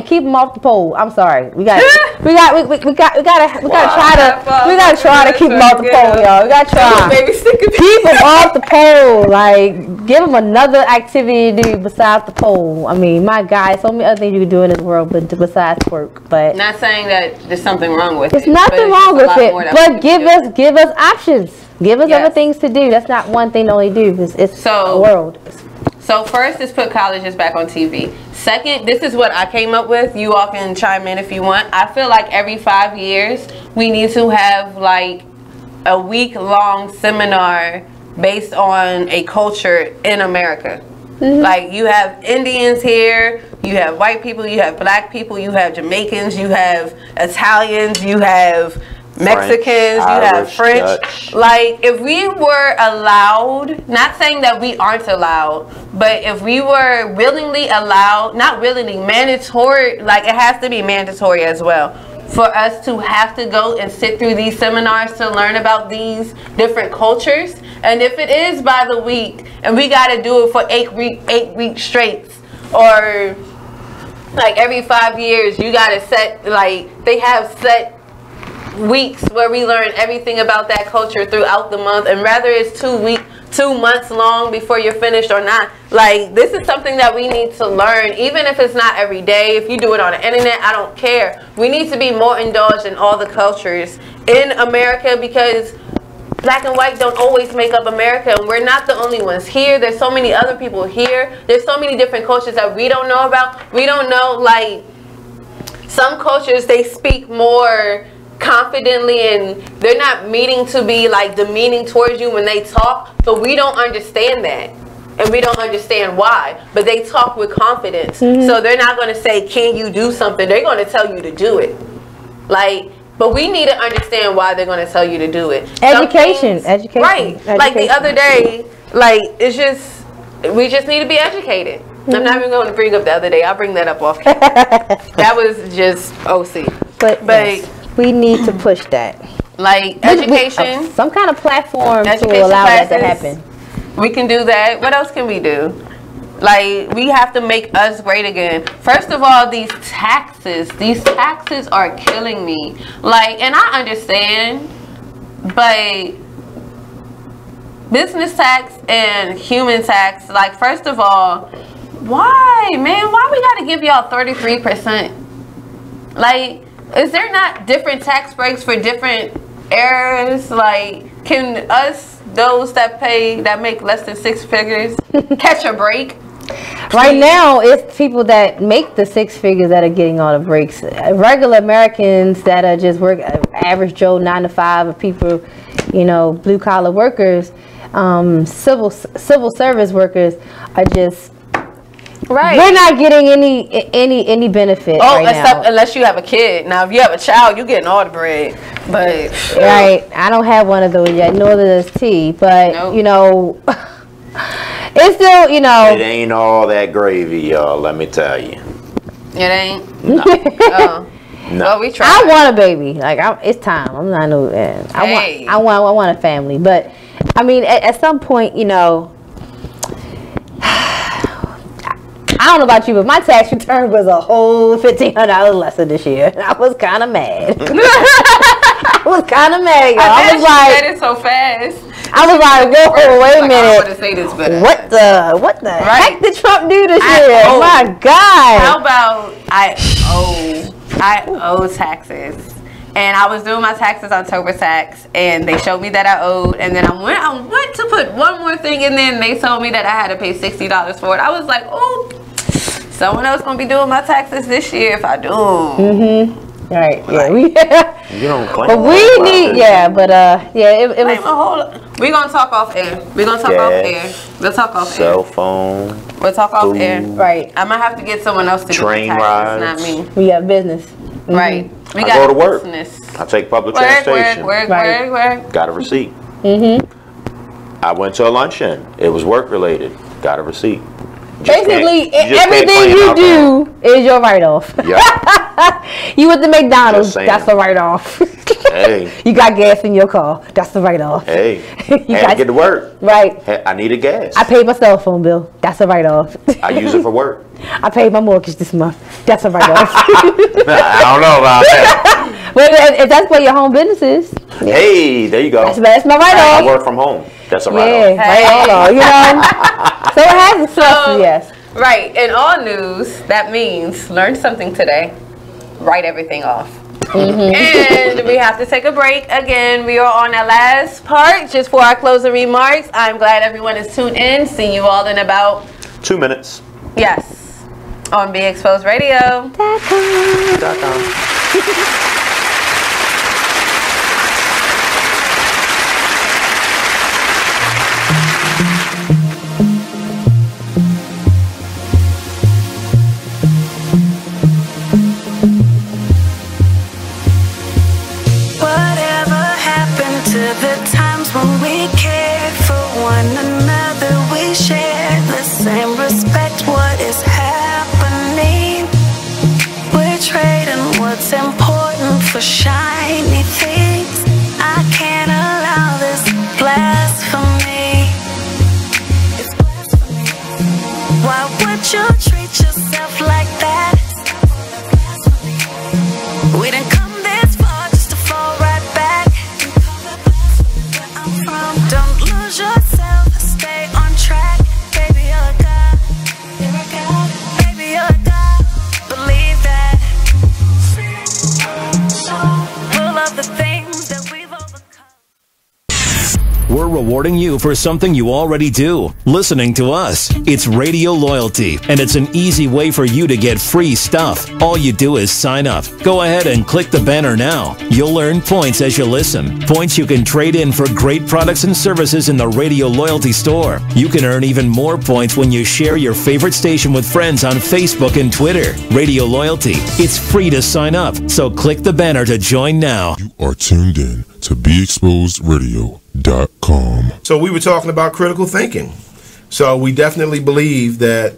keep them off the pole. I'm sorry. We gotta try to keep them off the pole, y'all. We gotta try. Keep them off the pole. Like, give them another activity to do besides the pole. I mean, my God, so many other things you can do in this world besides work. But not saying that there's something wrong with it. There's nothing wrong with it. But give us options. Give us other things to do. That's not one thing to only do. It's the world. So first is put colleges back on TV. Second, this is what I came up with. You all can chime in if you want. I feel like every 5 years we need to have like a week-long seminar based on a culture in America. Like, you have Indians here, you have white people, you have black people, you have Jamaicans, you have Italians, you have Mexicans, you have French. Dutch. Like, if we were allowed, not saying that we aren't allowed, but if we were willingly allowed, not willingly, mandatory, like it has to be mandatory as well, for us to have to go and sit through these seminars to learn about these different cultures. And if it is by the week, and we got to do it for 8 weeks straight, or like every 5 years, you got to set, like, they have set weeks where we learn everything about that culture throughout the month, and whether it's 2 months long before you're finished or not, like, this is something that we need to learn, even if it's not every day. If you do it on the internet, I don't care. We need to be more indulged in all the cultures in America, because black and white don't always make up America, and we're not the only ones here. There's so many other people here. There's so many different cultures that we don't know about. We don't know, like, some cultures, they speak more confidently, and they're not meaning to be like demeaning towards you when they talk, but we don't understand that. And we don't understand why, but they talk with confidence. So they're not going to say, can you do something? They're going to tell you to do it. Like, but we need to understand why they're going to tell you to do it. Education. Right. Education. Like the other day, like, it's just, we just need to be educated. I'm not even going to bring up the other day. I'll bring that up off camera. That was just OC. But yes, we need to push that. Like, education. Some kind of platform to Education allow that to classes. happen. We can do that. What else can we do? Like, we have to make us great again. First of all, these taxes are killing me. Like, and I understand, but business tax and human tax, like, first of all, why, man? Why we gotta give y'all 33%? Like, is there not different tax breaks for different areas? Like, can us, those that make less than 6 figures, catch a break? Right now, it's people that make the 6 figures that are getting all the breaks. Regular Americans that are just work average Joe 9 to 5, of people, you know, blue collar workers, civil service workers are just. Right. We're not getting any benefit. Oh, right except unless you have a kid. Now, if you have a child, you're getting all the bread. But right, I don't have one of those yet. Nor does T. But you know, it's still, you know, it ain't all that gravy, y'all. Let me tell you. It ain't. No. No. Well, we try. I want a baby. Like, it's time. I'm not no. I want a family. But I mean, at some point, you know. I don't know about you, but my tax return was a whole $1,500 lesser this year. And I was kind of mad. I was kind of mad, y'all. I was like, said it so fast. I was like, whoa, wait a minute. I don't want to say this, but what the heck did Trump do this year? Oh my God. How about I owe taxes. And I was doing my taxes on TurboTax, and they showed me that I owed. And then I went to put one more thing in there, and they told me that I had to pay $60 for it. I was like, oh, someone else gonna be doing my taxes this year if I do. Right. Yeah. You don't claim. But we need. Yeah. But yeah. It was. We're gonna talk off air. We're gonna talk off air. We'll talk off air. Cell phone. We'll talk off air. Right. I might have to get someone else to do my taxes, not me. We got business. Right. We I got go to work. business. I take public transportation. Work. Got a receipt. I went to a luncheon. It was work related. Got a receipt. Basically, everything you do is your write-off. Yeah. You went to McDonald's, that's a write-off. Hey. You got gas in your car, that's the write-off. Hey. You had to get to work. Right. I needed gas. I paid my cell phone bill, that's a write-off. I use it for work. I paid my mortgage this month, that's a write-off. I don't know about that. Well, if that's where your home business is. Yeah. Hey, there you go. That's my write-off. I work from home. That's a write-off. Yeah, you know. So it has a plus, yes. Right. In all news, that means learn something today. Write everything off. And we have to take a break. Again, we are on our last part just for our closing remarks. I'm glad everyone is tuned in. See you all in about 2 minutes. Yes. On Be Exposed Radio. The times when we cared for one another, we shared the same respect. What is happening? We're trading what's important for shiny things. I can't allow this blasphemy. It's blasphemy. Why would you treat yourself like that? We didn't come this far just to fall right back. Don't lose yourself, stay on track. Baby, you're a god. You're a god. Baby, you're a god. Believe that. Full of the things that we've overcome. We're rewarding you for something you already do, listening to us. It's Radio Loyalty, and it's an easy way for you to get free stuff. All you do is sign up. Go ahead and click the banner now. You'll earn points as you listen. Points you can trade in for great products and services in the Radio Loyalty store. You can earn even more points when you share your favorite station with friends on Facebook and Twitter. Radio Loyalty. It's free to sign up, so click the banner to join now. You are tuned in to BeExposedRadio.com. So we were talking about critical thinking. So we definitely believe that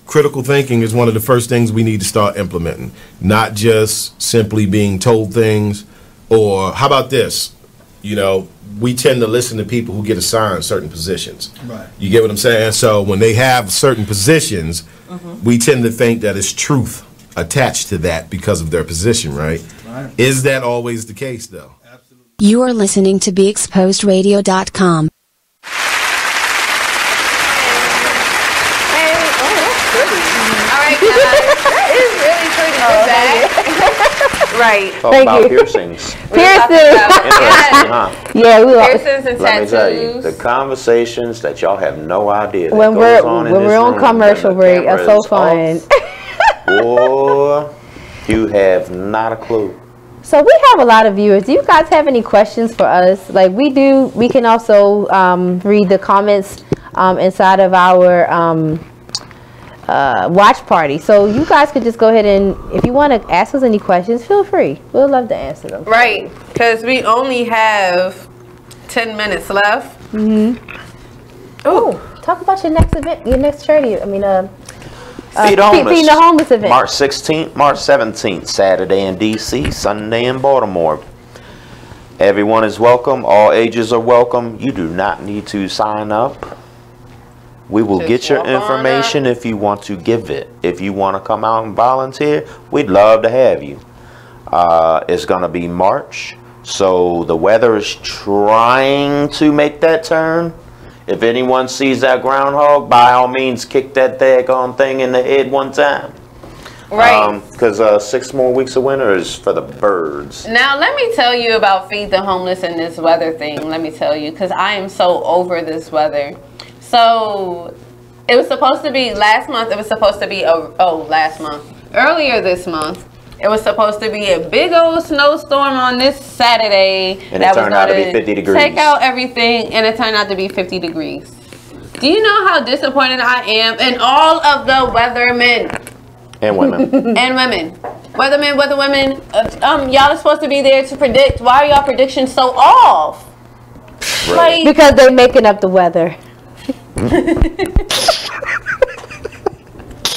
critical thinking is one of the first things we need to start implementing, not just simply being told things. Or how about this? You know, we tend to listen to people who get assigned certain positions. Right. You get what I'm saying? So when they have certain positions, we tend to think that it's truth attached to that because of their position, right? Right. Is that always the case, though? You are listening to BeExposedRadio.com. Right. Talk Thank about you. piercings. Piercings. Interesting, huh? Yeah, we piercings and Let me tell you, tattoos. the conversations that y'all have no idea that When goes on in this we're on room commercial when the break, that's camera so is fun. off, boy, you have not a clue. So we have a lot of viewers. Do you guys have any questions for us? Like we do, we can also read the comments inside of our watch party. So you guys could just go ahead and, if you want to ask us any questions, feel free. We'll love to answer them. Right, because we only have 10 minutes left. Oh, talk about your next event, your next charity. I mean, Feed Homeless. Feeding the Homeless event. March 16th, March 17th, Saturday in D.C., Sunday in Baltimore. Everyone is welcome. All ages are welcome. You do not need to sign up. We will get your information if you want to give it. If you want to come out and volunteer, we'd love to have you. It's going to be March, so the weather is trying to make that turn. If anyone sees that groundhog, by all means, kick that daggone thing in the head one time. Right. Because 6 more weeks of winter is for the birds. Now, let me tell you about Feed the Homeless and this weather thing. Let me tell you, because I am so over this weather. So, it was supposed to be last month. It was supposed to be, earlier this month. It was supposed to be a big old snowstorm on this Saturday. And it turned out to be 50 degrees. Take out everything, and it turned out to be 50 degrees. Do you know how disappointed I am in all of the weathermen? And women. And women. Weathermen. Y'all are supposed to be there to predict. Why are y'all predictions so off? Right. Like, because they're making up the weather.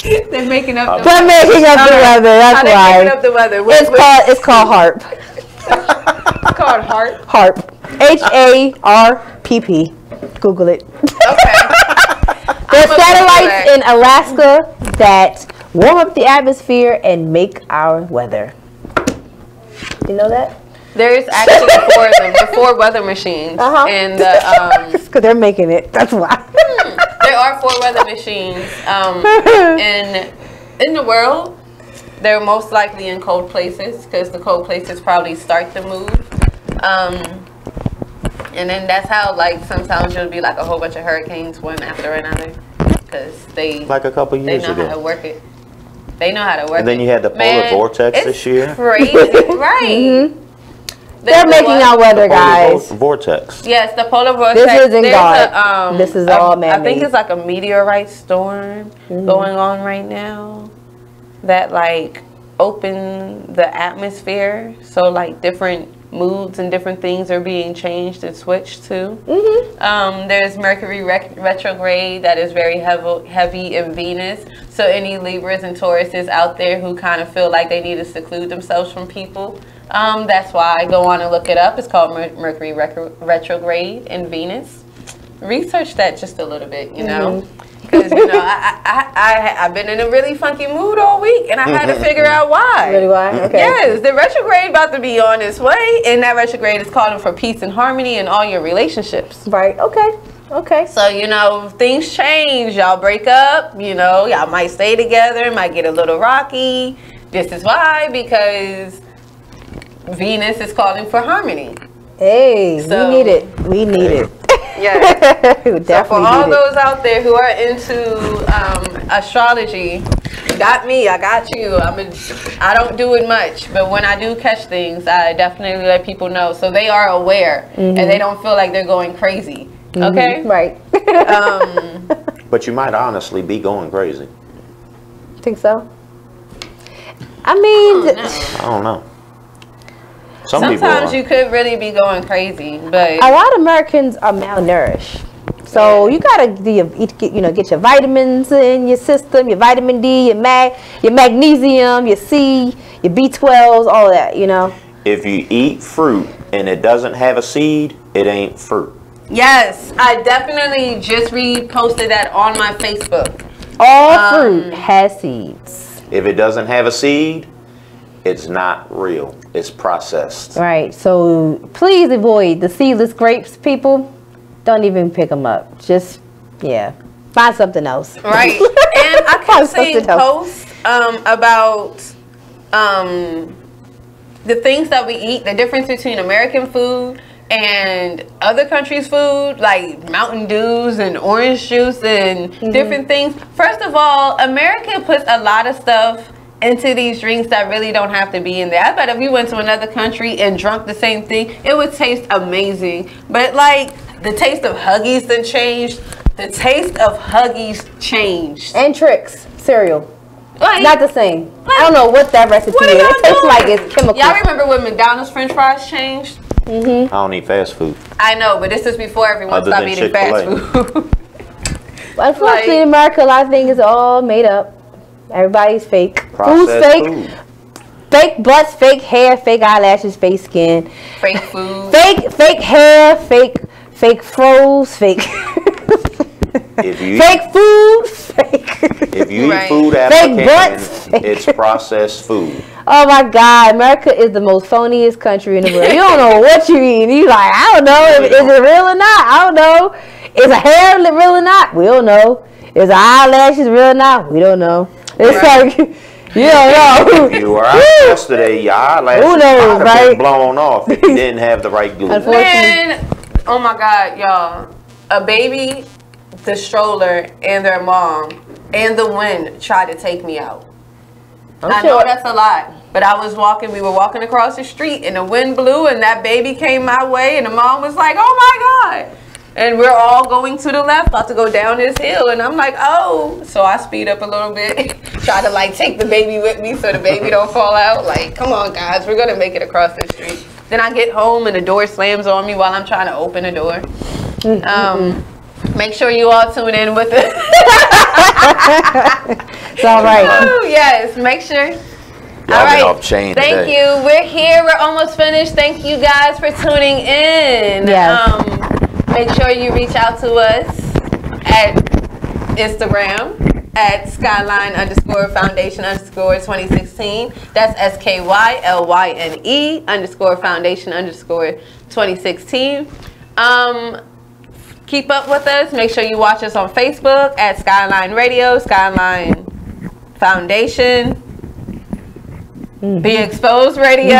They're making up the They're making up the weather. That's How why. they making up the weather? It's called HARP. It's called HARP. HARP. HARPP. Google it. Okay. There's satellites in Alaska that warm up the atmosphere and make our weather. You know that? There's actually 4 of them. They're 4 weather machines. And because they're making it. That's why. There are 4 weather machines. And in the world, they're most likely in cold places because the cold places probably start to move. And then that's how, like, sometimes you'll be like a whole bunch of hurricanes one after another because they like a couple years they know ago. how to work it. They know how to work it. And then you had the polar vortex this year. Crazy, right? They're making our weather, guys. Vortex. Yes, the polar vortex. This isn't There's God. This is all man-made. I think it's like a meteorite storm going on right now that like opened the atmosphere. So like different moods and different things are being changed and switched to. There's Mercury retrograde that is very heavy in Venus. So any Libras and Tauruses out there who kind of feel like they need to seclude themselves from people, that's why I go on and look it up. It's called Mercury retrograde in Venus. Research that just a little bit, you know, because you know I've been in a really funky mood all week, and I had to figure out why. Really why? Okay. Yes, the retrograde about to be on its way, and that retrograde is calling for peace and harmony in all your relationships. Right. Okay. Okay. So, you know, things change. Y'all break up. You know, y'all might stay together. Might get a little rocky. This is why, because Venus is calling for harmony. Hey, So- we need it. We need it. Yes. So for all need those out there who are into astrology, you got me. I got you. I don't do it much, but when I do catch things, I definitely let people know so they are aware and they don't feel like they're going crazy. Okay. Right. But you might honestly be going crazy. Think so? I mean, I don't know. Sometimes you could really be going crazy, but a lot of Americans are malnourished. So you gotta get your vitamins in your system, your vitamin D, your magnesium, your C, your B12s, all that. If you eat fruit and it doesn't have a seed, it ain't fruit. yes, I definitely just reposted that on my Facebook. All fruit has seeds. If it doesn't have a seed, it's not real. It's processed. Right. So please avoid the seedless grapes, people. Don't even pick them up. Just, find something else. Right. And I kept seeing posts about the things that we eat, the difference between American food and other countries' food, like Mountain Dews and orange juice and different things. First of all, America puts a lot of stuff into these drinks that really don't have to be in there. I bet if you went to another country and drunk the same thing, it would taste amazing. But like the taste of Huggies then changed. The taste of Huggies changed. And Trix cereal. Not the same. I don't know what that recipe is. It tastes like it's chemical. Y'all remember when McDonald's French fries changed? I don't eat fast food. I know, but this is before everyone Other stopped than eating fast food. Unfortunately, in America, a lot of things are all made up. Everybody's fake. Food's fake. Food. Fake butts, fake hair, fake eyelashes, fake skin. Fake food. Fake hair, fake froze, fake. If you fake food, fake. If you eat food fake butts, it's processed food. Oh my God, America is the most phoniest country in the world. You don't know what you eat. You like, I don't know. Is it real or not? I don't know. Is a hair real or not? We don't know. Is eyelashes real or not? We don't know. It's like, you don't know. If you were out yesterday, your eyelashes Who knows, might have been right? blown off if you didn't have the right glue. Man, oh my God, y'all. A baby, the stroller, and their mom, and the wind tried to take me out. I know that's a lot, but we were walking across the street, and the wind blew, and that baby came my way, and the mom was like, oh my God. And we're all going to the left, about to go down this hill. And I'm like, oh. So I speed up a little bit, try to like take the baby with me so the baby don't fall out. Like, come on, guys, we're going to make it across the street. Then I get home and the door slams on me while I'm trying to open the door. Make sure you all tune in with it. It's all right. Ooh, yes, make sure. Y'all All right. been off chain Thank today. you. We're here. We're almost finished. Thank you guys for tuning in. Yes. Make sure you reach out to us at Instagram at Skylyne_Foundation_2016. That's SKYLYNE_Foundation_2016. Keep up with us. Make sure you watch us on Facebook at Skylyne Radio, Skylyne Foundation. Be Exposed Radio.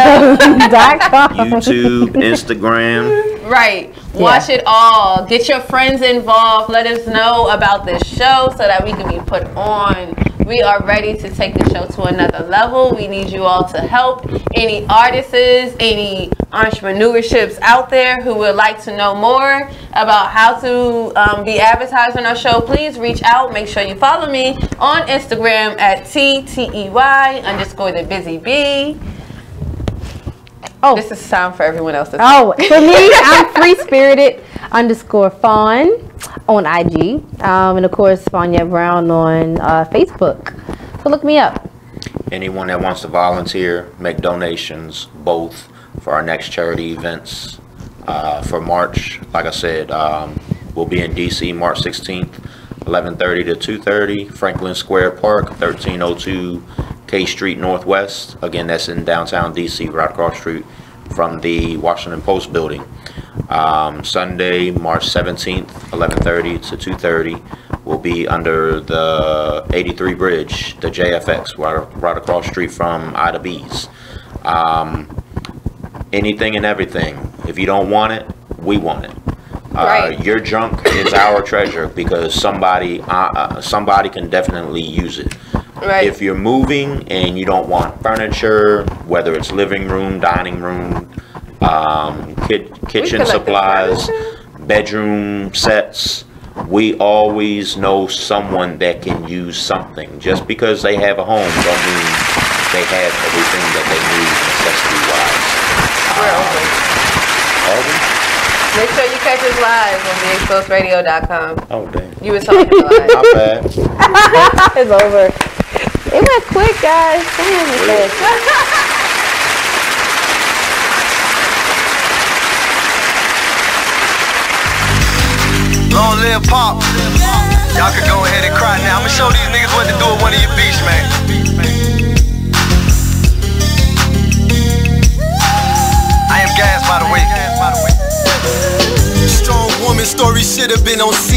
YouTube, Instagram. Right. Watch it all. Get your friends involved. Let us know about this show so that we can be put on. We are ready to take the show to another level. We need you all to help. Any artists, any entrepreneurships out there who would like to know more about how to be advertised on our show, please reach out. Make sure you follow me on Instagram at TTEY_TheBusyBee. Oh, this is time for everyone else. For me, I'm free-spirited_Faun on IG. And of course, Faunia Brown on Facebook. So look me up. Anyone that wants to volunteer, make donations, both for our next charity events for March. Like I said, we'll be in DC March 16th, 11:30 to 2:30, Franklin Square Park, 1302 K Street Northwest. Again, that's in downtown DC, right across the street from the Washington Post building. Sunday, March 17th, 11:30 to 2:30, will be under the 83 Bridge, the JFX, right across the street from Ida B's. Anything and everything. If you don't want it, we want it. Your junk is our treasure because somebody can definitely use it. Right. If you're moving and you don't want furniture, whether it's living room, dining room, kitchen supplies, bedroom sets, we always know someone that can use something. Just because they have a home don't mean they have everything that they need necessity-wise. Make sure you catch us live on BeExposedRadio.com. Oh, damn. You were talking live. Not bad. It's over. It went quick, guys. Damn, it went Long live Pop. Y'all can go ahead and cry now. I'ma show these niggas what to do at one of your beats, man. I am Gas, by the way. Strong woman story should have been on scene.